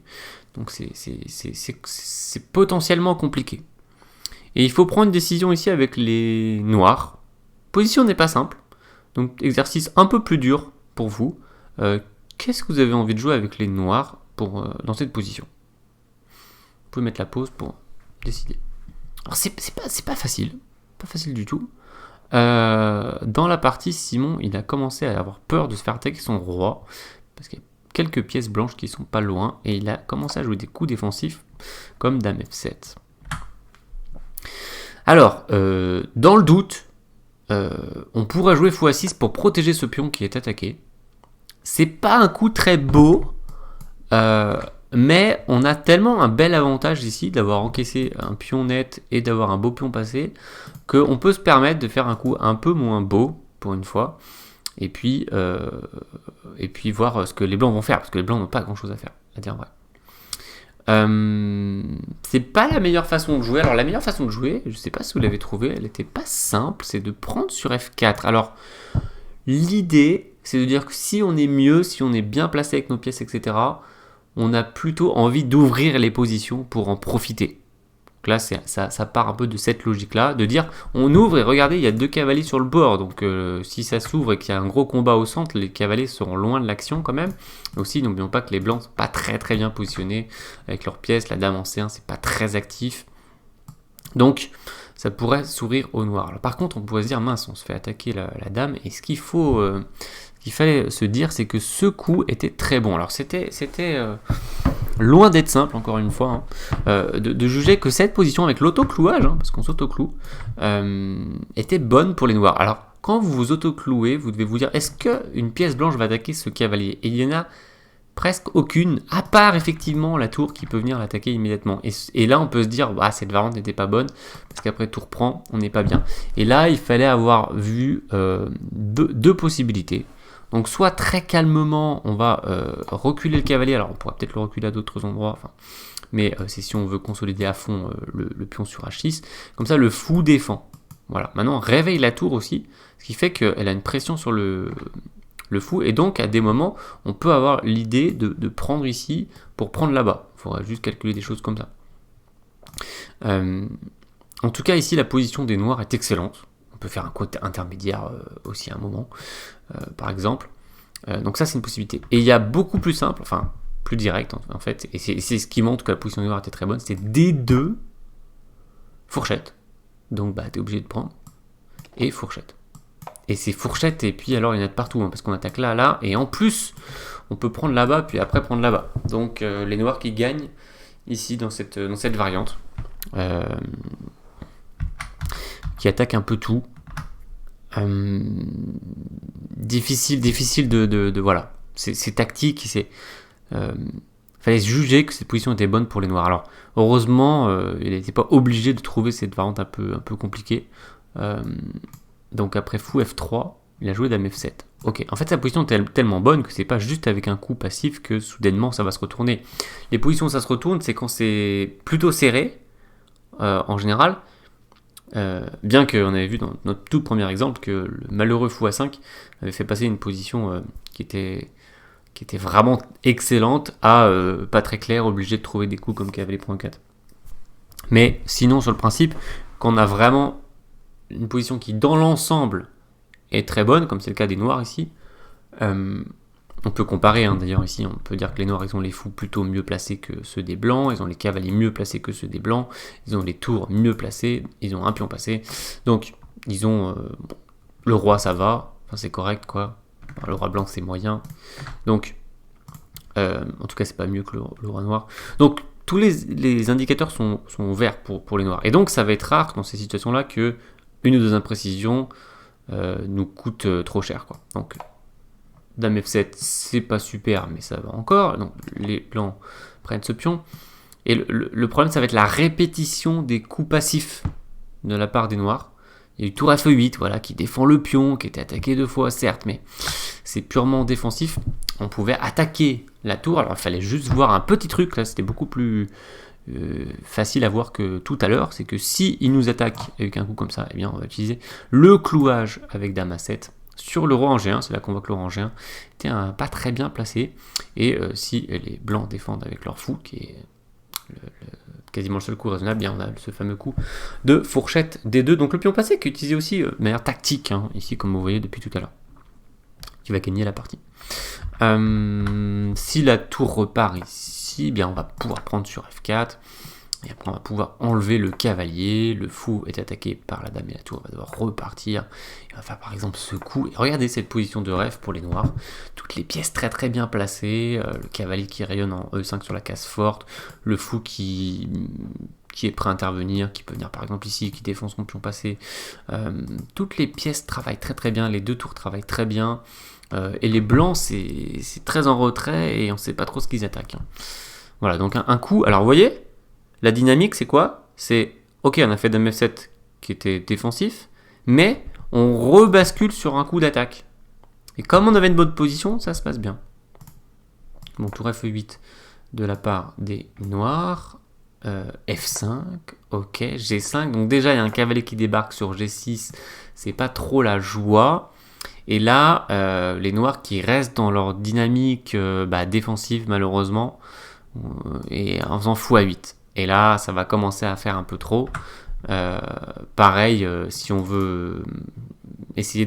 donc c'est potentiellement compliqué. Et il faut prendre une décision ici avec les noirs. Position n'est pas simple, donc exercice un peu plus dur pour vous. Qu'est-ce que vous avez envie de jouer avec les noirs dans cette position? Vous pouvez mettre la pause pour décider. Alors c'est pas facile du tout. Dans la partie, Simon, il a commencé à avoir peur de se faire attaquer son roi, parce qu'il y a quelques pièces blanches qui sont pas loin, et il a commencé à jouer des coups défensifs, comme Dame F7. Alors, dans le doute, on pourrait jouer Fou-A6 pour protéger ce pion qui est attaqué. C'est pas un coup très beau, mais on a tellement un bel avantage ici d'avoir encaissé un pion net et d'avoir un beau pion passé, qu'on peut se permettre de faire un coup un peu moins beau pour une fois, et puis voir ce que les blancs vont faire, parce que les blancs n'ont pas grand chose à faire, à dire vrai. C'est pas la meilleure façon de jouer. Alors la meilleure façon de jouer, je sais pas si vous l'avez trouvé, elle était pas simple, c'est de prendre sur F4. Alors l'idée, c'est de dire que si on est mieux, si on est bien placé avec nos pièces, etc., on a plutôt envie d'ouvrir les positions pour en profiter. Donc là, ça part un peu de cette logique-là, de dire on ouvre et regardez, il y a 2 cavaliers sur le bord, donc si ça s'ouvre et qu'il y a un gros combat au centre, les cavaliers seront loin de l'action quand même. Aussi, n'oublions pas que les blancs ne sont pas très très bien positionnés avec leurs pièces, la dame en C1, c'est pas très actif. Donc, ça pourrait s'ouvrir au noir. Alors, par contre, on pourrait se dire, mince, on se fait attaquer la dame, et ce qu'il fallait se dire, c'est que ce coup était très bon. Alors, c'était loin d'être simple, encore une fois, de juger que cette position avec l'autoclouage, parce qu'on s'autocloue, était bonne pour les noirs. Alors, quand vous vous autoclouez, vous devez vous dire, est-ce qu'une pièce blanche va attaquer ce cavalier? Et il y en a presque aucune, à part effectivement la tour qui peut venir l'attaquer immédiatement. Et là, on peut se dire, cette variante n'était pas bonne, parce qu'après tour prend, on n'est pas bien. Et là, il fallait avoir vu deux possibilités. Donc soit très calmement, on va reculer le cavalier, alors on pourra peut-être le reculer à d'autres endroits, mais c'est si on veut consolider à fond le pion sur H6, comme ça le fou défend. Voilà, maintenant on réveille la tour aussi, ce qui fait qu'elle a une pression sur le fou, et donc à des moments, on peut avoir l'idée de prendre ici pour prendre là-bas. Il faudra juste calculer des choses comme ça. En tout cas, ici, la position des noirs est excellente. On peut faire un coup intermédiaire aussi à un moment, par exemple. Donc ça, c'est une possibilité. Et il y a beaucoup plus simple, enfin, plus direct, en fait, et c'est ce qui montre que la position des noirs était très bonne, c'était D2, fourchette. Donc, tu es obligé de prendre, et fourchette. Et c'est fourchette, et puis alors il y en a de partout, parce qu'on attaque là, et en plus, on peut prendre là-bas, puis après prendre là-bas. Donc les noirs qui gagnent ici dans cette variante, qui attaque un peu tout. Difficile de voilà. C'est tactique, fallait se juger que cette position était bonne pour les noirs. Alors heureusement, il n'était pas obligé de trouver cette variante un peu compliquée. Donc après fou F3, il a joué dame F7. Ok, en fait sa position est tellement bonne que c'est pas juste avec un coup passif que soudainement ça va se retourner. Les positions où ça se retourne, c'est quand c'est plutôt serré, en général. Bien qu'on avait vu dans notre tout premier exemple que le malheureux fou A5 avait fait passer une position qui était vraiment excellente à pas très clair, obligé de trouver des coups comme cavalier prend 4. Mais sinon sur le principe, quand on a vraiment une position qui dans l'ensemble est très bonne, comme c'est le cas des noirs ici, on peut comparer, d'ailleurs ici on peut dire que les noirs ils ont les fous plutôt mieux placés que ceux des blancs, ils ont les cavaliers mieux placés que ceux des blancs, ils ont les tours mieux placés, ils ont un pion passé, donc ils ont le roi ça va, enfin c'est correct quoi, enfin, le roi blanc c'est moyen, donc en tout cas c'est pas mieux que le roi noir, donc tous les indicateurs sont verts pour les noirs, et donc ça va être rare dans ces situations là que une ou deux imprécisions nous coûtent trop cher quoi. Donc dame F7 c'est pas super mais ça va encore, donc les blancs prennent ce pion, et le problème ça va être la répétition des coups passifs de la part des noirs. Il y a eu tour F8 voilà, qui défend le pion, qui était attaqué 2 fois certes, mais c'est purement défensif. On pouvait attaquer la tour, alors il fallait juste voir un petit truc, là c'était beaucoup plus facile à voir que tout à l'heure, c'est que si il nous attaque avec un coup comme ça, eh bien on va utiliser le clouage avec Dame A7 sur le roi en G1, c'est là qu'on voit que le roi en G1 était pas très bien placé, et si les blancs défendent avec leur fou, qui est quasiment le seul coup raisonnable, bien on a ce fameux coup de fourchette D2, donc le pion passé qui est utilisé aussi de manière tactique, hein, ici comme vous voyez depuis tout à l'heure, qui va gagner la partie. Si la tour repart ici, bien on va pouvoir prendre sur F4, et après on va pouvoir enlever le cavalier, le fou est attaqué par la dame et la tour va devoir repartir, on va faire par exemple ce coup, et regardez cette position de ref pour les noirs, toutes les pièces très très bien placées, le cavalier qui rayonne en E5 sur la case forte, le fou qui est prêt à intervenir, qui peut venir par exemple ici, qui défend son pion passé, toutes les pièces travaillent très très bien, les deux tours travaillent très bien, et les blancs c'est très en retrait et on ne sait pas trop ce qu'ils attaquent. Voilà, donc un coup, alors vous voyez, la dynamique c'est quoi? C'est, ok on a fait Dame F7 qui était défensif, mais on rebascule sur un coup d'attaque. Et comme on avait une bonne position, ça se passe bien. Bon, tour F8 de la part des noirs, F5, ok, G5, donc déjà il y a un cavalier qui débarque sur G6, c'est pas trop la joie. Et là, les noirs qui restent dans leur dynamique défensive malheureusement, et en faisant fou à 8. Et là, ça va commencer à faire un peu trop. Pareil, si on veut essayer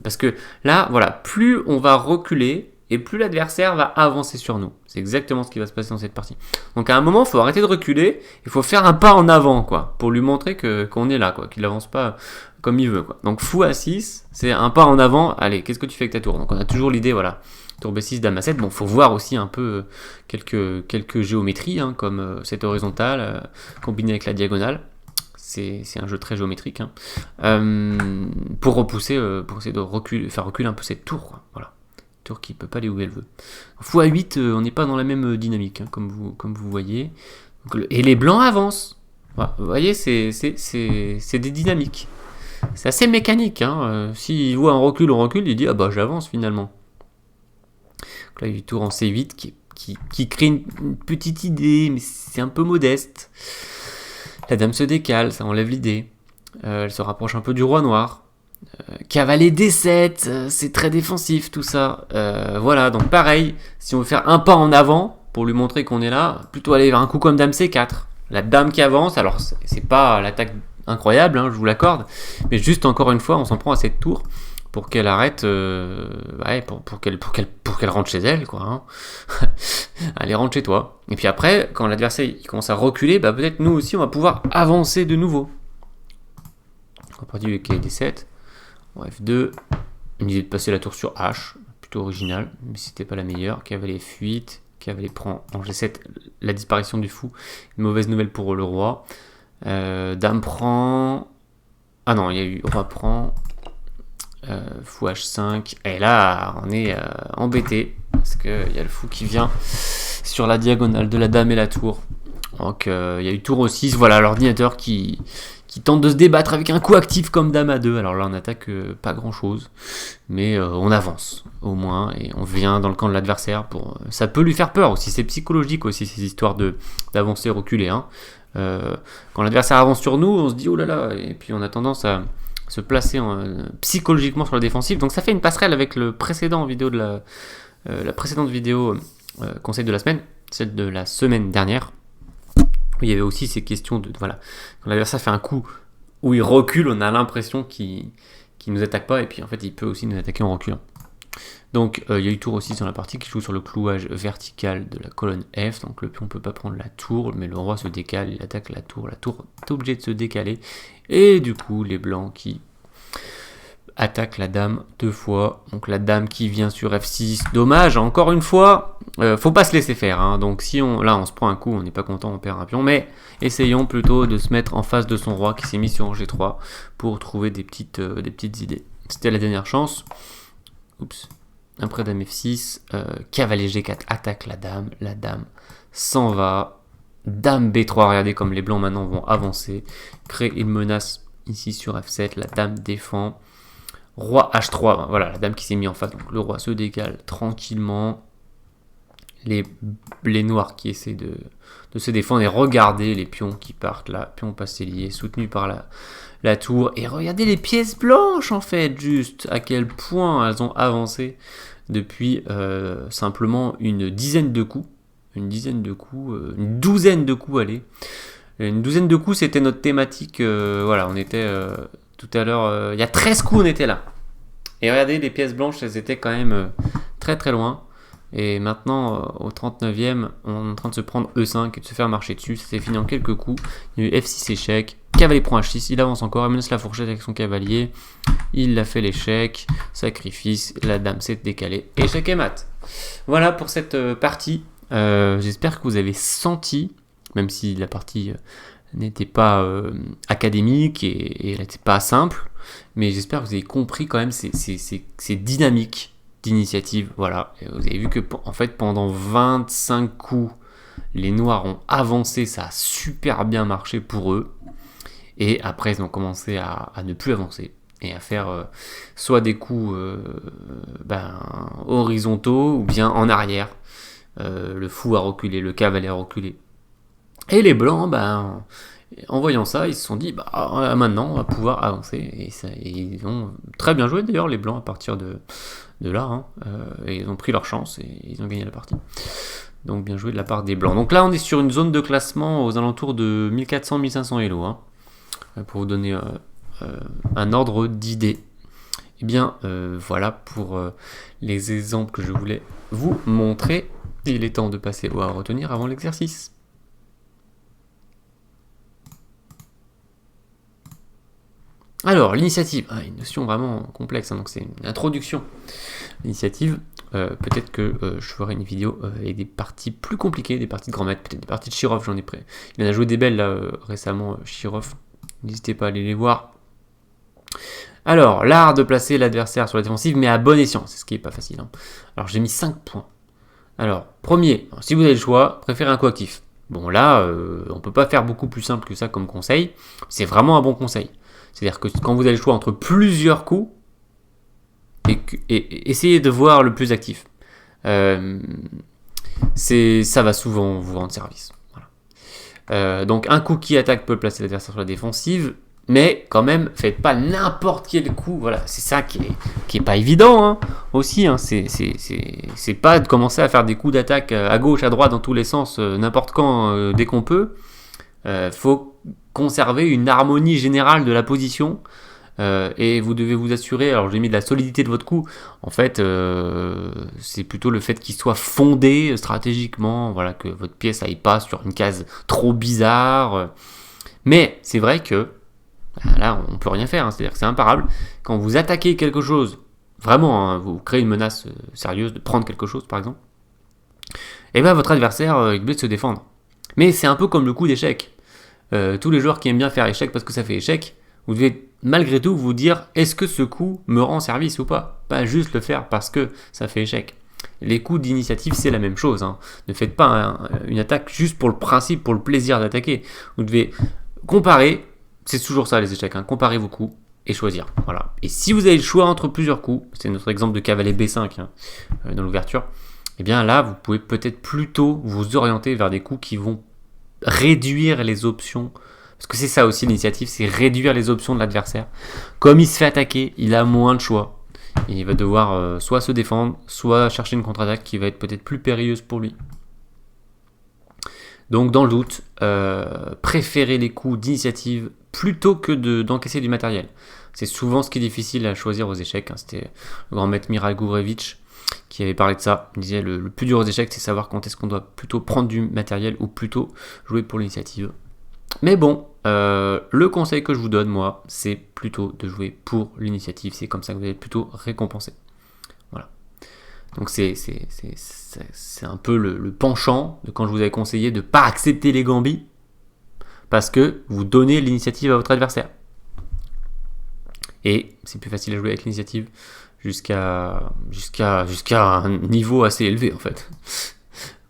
parce que là, voilà, plus on va reculer, et plus l'adversaire va avancer sur nous. C'est exactement ce qui va se passer dans cette partie. Donc à un moment, il faut arrêter de reculer, il faut faire un pas en avant, quoi, pour lui montrer qu'on est là, quoi, qu'il n'avance pas comme il veut, quoi. Donc fou à 6, c'est un pas en avant, allez, qu'est-ce que tu fais avec ta tour? Donc on a toujours l'idée, voilà, tour B6, Dame A7, bon, faut voir aussi un peu quelques géométries, hein, comme cette horizontale, combinée avec la diagonale. C'est un jeu très géométrique, hein, pour repousser, pour essayer de faire reculer un peu cette tour, quoi, voilà. Tour qui ne peut pas aller où elle veut. Fou à 8, on n'est pas dans la même dynamique, hein, comme vous voyez. Donc, et les blancs avancent. Voilà, vous voyez, c'est des dynamiques. C'est assez mécanique. Hein. S'il voit un recul, on recule, il dit ah bah j'avance finalement. Donc là, il y a eu tour en C8 qui crée une petite idée, mais c'est un peu modeste. La dame se décale, ça enlève l'idée. Elle se rapproche un peu du roi noir. Cavalier D7, c'est très défensif tout ça. Voilà, donc pareil, si on veut faire un pas en avant pour lui montrer qu'on est là, plutôt aller vers un coup comme Dame C4. La dame qui avance, alors c'est pas l'attaque incroyable, hein, je vous l'accorde, mais juste encore une fois, on s'en prend à cette tour pour qu'elle arrête, pour qu'elle rentre chez elle, quoi. Hein. Allez, rentre chez toi. Et puis après, quand l'adversaire commence à reculer, peut-être nous aussi, on va pouvoir avancer de nouveau. On va partir du cavalier D7. F2, une idée de passer la tour sur H, plutôt original, mais c'était pas la meilleure. Cavalier F8, cavalier prend en G7, la disparition du fou, une mauvaise nouvelle pour le roi. Dame prend, ah non, il y a eu roi prend, fou H5, et là on est embêté, parce qu'il y a le fou qui vient sur la diagonale de la dame et la tour. Donc il y a eu tour au 6, voilà l'ordinateur qui tente de se débattre avec un coup actif comme Dame A2. Alors là, on attaque pas grand-chose, mais on avance au moins, et on vient dans le camp de l'adversaire. Ça peut lui faire peur aussi, c'est psychologique aussi, ces histoires d'avancer, reculer. Hein. Quand l'adversaire avance sur nous, on se dit oh là là, et puis on a tendance à se placer psychologiquement sur la défensive. Donc ça fait une passerelle avec le précédent vidéo de la précédente vidéo conseil de la semaine, celle de la semaine dernière. Il y avait aussi ces questions de, voilà, quand l'adversaire fait un coup où il recule, on a l'impression qu'il nous attaque pas, et puis en fait il peut aussi nous attaquer en reculant. Donc il y a eu tour aussi sur la partie qui joue sur le clouage vertical de la colonne F, donc le pion ne peut pas prendre la tour, mais le roi se décale, il attaque la tour est obligée de se décaler, et du coup les blancs qui attaque la dame 2 fois, donc la dame qui vient sur F6, dommage, encore une fois, faut pas se laisser faire, hein. Donc si on se prend un coup, on n'est pas content, on perd un pion, mais essayons plutôt de se mettre en face de son roi qui s'est mis sur G3 pour trouver des petites idées. C'était la dernière chance, oups, après dame F6, cavalier G4 attaque la dame s'en va, dame B3, regardez comme les blancs maintenant vont avancer, créer une menace ici sur F7, la dame défend, roi H3, voilà la dame qui s'est mise en face, donc le roi se décale tranquillement, les noirs qui essaient de se défendre, et regardez les pions qui partent là, pion pastellier, soutenu par la tour, et regardez les pièces blanches en fait, juste à quel point elles ont avancé depuis simplement une dizaine de coups, une douzaine de coups, allez. Une douzaine de coups, c'était notre thématique, voilà, on était tout à l'heure, il y a 13 coups on était là. Et regardez, les pièces blanches, elles étaient quand même très très loin. Et maintenant, au 39e, on est en train de se prendre E5 et de se faire marcher dessus. Ça s'est fini en quelques coups. Il y a eu F6 échec. Cavalier prend H6. Il avance encore. Il menace la fourchette avec son cavalier. Il a fait l'échec. Sacrifice. La dame s'est décalée. Échec et mat. Voilà pour cette partie. J'espère que vous avez senti, même si la partie n'était pas académique et elle n'était pas simple, mais j'espère que vous avez compris quand même ces dynamiques d'initiative. Voilà, et vous avez vu que en fait pendant 25 coups, les noirs ont avancé, ça a super bien marché pour eux, et après ils ont commencé à ne plus avancer et à faire soit des coups horizontaux ou bien en arrière. Le fou a reculé, le cavalier a reculé. Et les blancs, en voyant ça, ils se sont dit, maintenant, on va pouvoir avancer. Et ils ont très bien joué d'ailleurs, les blancs, à partir de là. Hein. Et ils ont pris leur chance et ils ont gagné la partie. Donc bien joué de la part des blancs. Donc là, on est sur une zone de classement aux alentours de 1400-1500 Elo. Hein, pour vous donner un ordre d'idée. Et bien, voilà pour les exemples que je voulais vous montrer. Il est temps de passer au à retenir avant l'exercice. Alors, l'initiative, une notion vraiment complexe, hein, donc c'est une introduction. L'initiative, peut-être que je ferai une vidéo avec des parties plus compliquées, des parties de grand maître, peut-être des parties de Shirov, j'en ai prêt. Il en a joué des belles là, récemment, Shirov. N'hésitez pas à aller les voir. Alors, l'art de placer l'adversaire sur la défensive, mais à bon escient, c'est ce qui n'est pas facile. Hein. Alors, j'ai mis 5 points. Alors, premier, si vous avez le choix, préférez un coup actif. Bon, là, on ne peut pas faire beaucoup plus simple que ça comme conseil. C'est vraiment un bon conseil. C'est-à-dire que quand vous avez le choix entre plusieurs coups, et essayez de voir le plus actif. Ça va souvent vous rendre service. Voilà. Donc, un coup qui attaque peut placer l'adversaire sur la défensive. Mais quand même, faites pas n'importe quel coup. Voilà, c'est ça qui est pas évident hein, aussi. Hein, c'est pas de commencer à faire des coups d'attaque à gauche, à droite, dans tous les sens, n'importe quand, dès qu'on peut. Faut conserver une harmonie générale de la position. Et vous devez vous assurer, alors j'ai mis de la solidité de votre coup. En fait, c'est plutôt le fait qu'il soit fondé stratégiquement. Voilà, que votre pièce aille pas sur une case trop bizarre. Mais c'est vrai que là, on peut rien faire, hein, c'est-à-dire que c'est imparable. Quand vous attaquez quelque chose, vraiment, hein, vous créez une menace sérieuse de prendre quelque chose, par exemple, et bien votre adversaire est obligé de se défendre. Mais c'est un peu comme le coup d'échec. Tous les joueurs qui aiment bien faire échec parce que ça fait échec, vous devez malgré tout vous dire, est-ce que ce coup me rend service ou pas ? Pas juste le faire parce que ça fait échec. Les coups d'initiative, c'est la même chose. Hein. Ne faites pas une attaque juste pour le principe, pour le plaisir d'attaquer. Vous devez comparer. C'est toujours ça les échecs, hein. Comparez vos coups et choisir. Voilà. Et si vous avez le choix entre plusieurs coups, c'est notre exemple de cavalier B5 hein, dans l'ouverture, et bien là vous pouvez peut-être plutôt vous orienter vers des coups qui vont réduire les options. Parce que c'est ça aussi l'initiative, c'est réduire les options de l'adversaire. Comme il se fait attaquer, il a moins de choix. Et il va devoir soit se défendre, soit chercher une contre-attaque qui va être peut-être plus périlleuse pour lui. Donc dans le doute, préférez les coups d'initiative plutôt que d'encaisser du matériel. C'est souvent ce qui est difficile à choisir aux échecs. Hein. C'était le grand maître Miral Gourevitch qui avait parlé de ça. Il disait le plus dur aux échecs, c'est savoir quand est-ce qu'on doit plutôt prendre du matériel ou plutôt jouer pour l'initiative. Mais bon, le conseil que je vous donne, moi, c'est plutôt de jouer pour l'initiative. C'est comme ça que vous allez être plutôt récompensé. Voilà. Donc c'est un peu le penchant de quand je vous avais conseillé de ne pas accepter les gambits parce que vous donnez l'initiative à votre adversaire. Et c'est plus facile à jouer avec l'initiative jusqu'à un niveau assez élevé en fait.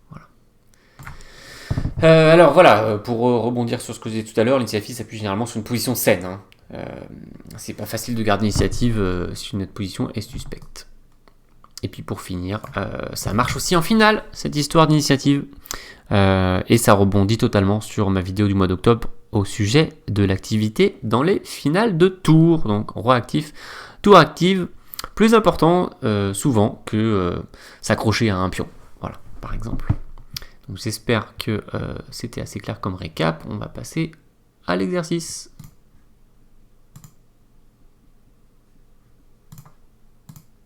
Voilà. Alors voilà, pour rebondir sur ce que je disais tout à l'heure, l'initiative s'appuie généralement sur une position saine. Hein. C'est pas facile de garder l'initiative si notre position est suspecte. Et puis pour finir, ça marche aussi en finale, cette histoire d'initiative. Et ça rebondit totalement sur ma vidéo du mois d'octobre au sujet de l'activité dans les finales de tour. Donc roi actif, tour active, plus important souvent que s'accrocher à un pion. Voilà, par exemple. Donc j'espère que c'était assez clair comme récap. On va passer à l'exercice.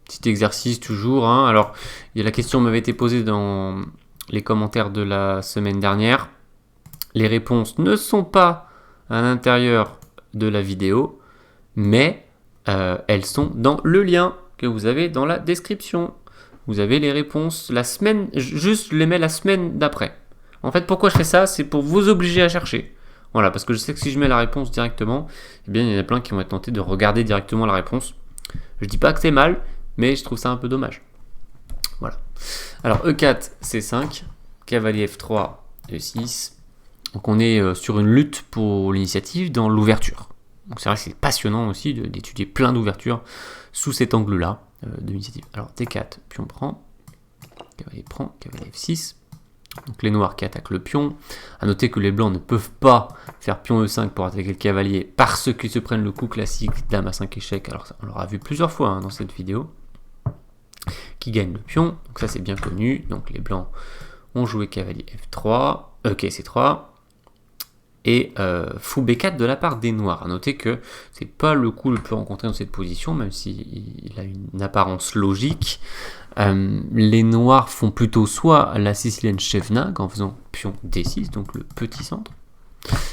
Petit exercice toujours. Hein. Alors, la question m'avait été posée dans les commentaires de la semaine dernière. Les réponses ne sont pas à l'intérieur de la vidéo, mais elles sont dans le lien que vous avez dans la description. Vous avez les réponses la semaine, juste je les mets la semaine d'après. En fait, pourquoi je fais ça? C'est pour vous obliger à chercher. Voilà, parce que je sais que si je mets la réponse directement, eh bien, il y en a plein qui vont être tentés de regarder directement la réponse. Je dis pas que c'est mal, mais je trouve ça un peu dommage. Voilà. Alors, E4, C5, cavalier F3, E6. Donc, on est sur une lutte pour l'initiative dans l'ouverture. Donc, c'est vrai que c'est passionnant aussi d'étudier plein d'ouvertures sous cet angle-là de l'initiative. Alors, T4, pion prend, cavalier F6. Donc les noirs qui attaquent le pion. A noter que les blancs ne peuvent pas faire pion E5 pour attaquer le cavalier parce qu'ils se prennent le coup classique dame à 5 échecs. Alors ça, on l'aura vu plusieurs fois hein, dans cette vidéo. Qui gagne le pion. Donc ça c'est bien connu. Donc les blancs ont joué cavalier F3, C3 et fou B4 de la part des noirs. A noter que c'est pas le coup le plus rencontré dans cette position, même s'il a une apparence logique. Les noirs font plutôt soit la sicilienne Shevnag en faisant pion D6, donc le petit centre,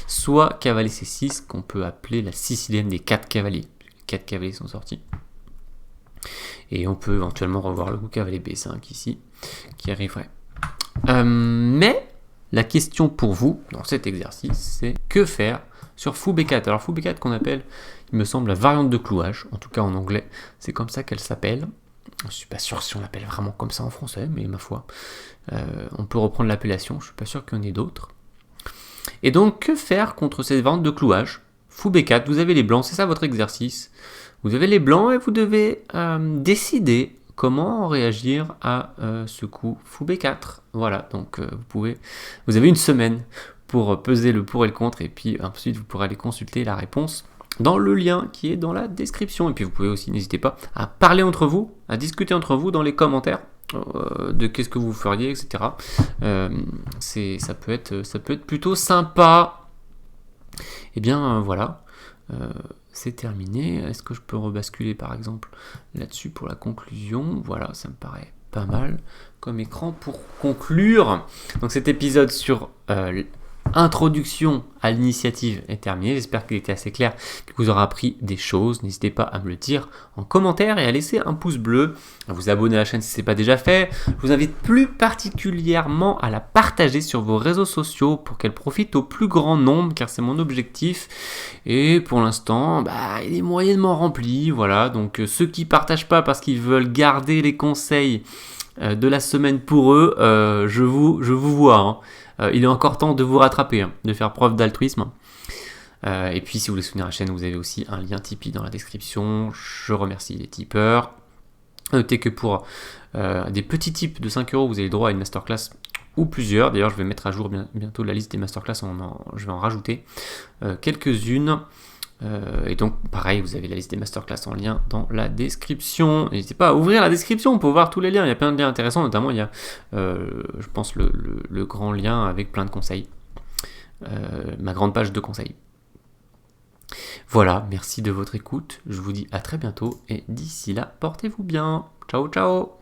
soit cavalier C6 qu'on peut appeler la sicilienne des 4 cavaliers. Les 4 cavaliers sont sortis. Et on peut éventuellement revoir le coup cavalier B5 ici, qui arriverait. Mais la question pour vous, dans cet exercice, c'est que faire sur fou B4. Alors fou B4 qu'on appelle, il me semble, la variante de clouage, en tout cas en anglais, c'est comme ça qu'elle s'appelle. Je ne suis pas sûr si on l'appelle vraiment comme ça en français, mais ma foi, on peut reprendre l'appellation, je ne suis pas sûr qu'il y en ait d'autres. Et donc, que faire contre cette variante de clouage? Fou B4, vous avez les blancs, c'est ça votre exercice. Vous avez les blancs et vous devez décider comment réagir à ce coup fou B4. Voilà, donc vous avez une semaine pour peser le pour et le contre, et puis ensuite vous pourrez aller consulter la réponse dans le lien qui est dans la description. Et puis vous pouvez aussi, n'hésitez pas à parler entre vous, à discuter entre vous dans les commentaires de qu'est-ce que vous feriez, etc. Ça peut être plutôt sympa. Et bien voilà, c'est terminé. Est-ce que je peux rebasculer par exemple là-dessus pour la conclusion? Voilà, ça me paraît pas mal comme écran pour conclure. Donc cet épisode sur introduction à l'initiative est terminée. J'espère qu'il était assez clair, qu'il vous aura appris des choses. N'hésitez pas à me le dire en commentaire et à laisser un pouce bleu, à vous abonner à la chaîne si ce n'est pas déjà fait. Je vous invite plus particulièrement à la partager sur vos réseaux sociaux pour qu'elle profite au plus grand nombre, car c'est mon objectif. Et pour l'instant, il est moyennement rempli. Voilà, donc ceux qui ne partagent pas parce qu'ils veulent garder les conseils de la semaine pour eux, je vous vois. Hein. Il est encore temps de vous rattraper, hein, de faire preuve d'altruisme. Et puis si vous voulez soutenir la chaîne, vous avez aussi un lien Tipeee dans la description. Je remercie les tipeurs. Notez que pour des petits tips de 5 €, vous avez le droit à une masterclass ou plusieurs. D'ailleurs, je vais mettre à jour bientôt la liste des masterclass, je vais en rajouter quelques-unes. Et donc, pareil, vous avez la liste des masterclass en lien dans la description. N'hésitez pas à ouvrir la description pour voir tous les liens. Il y a plein de liens intéressants, notamment il y a, je pense, le grand lien avec plein de conseils. Ma grande page de conseils. Voilà, merci de votre écoute. Je vous dis à très bientôt et d'ici là, portez-vous bien. Ciao, ciao!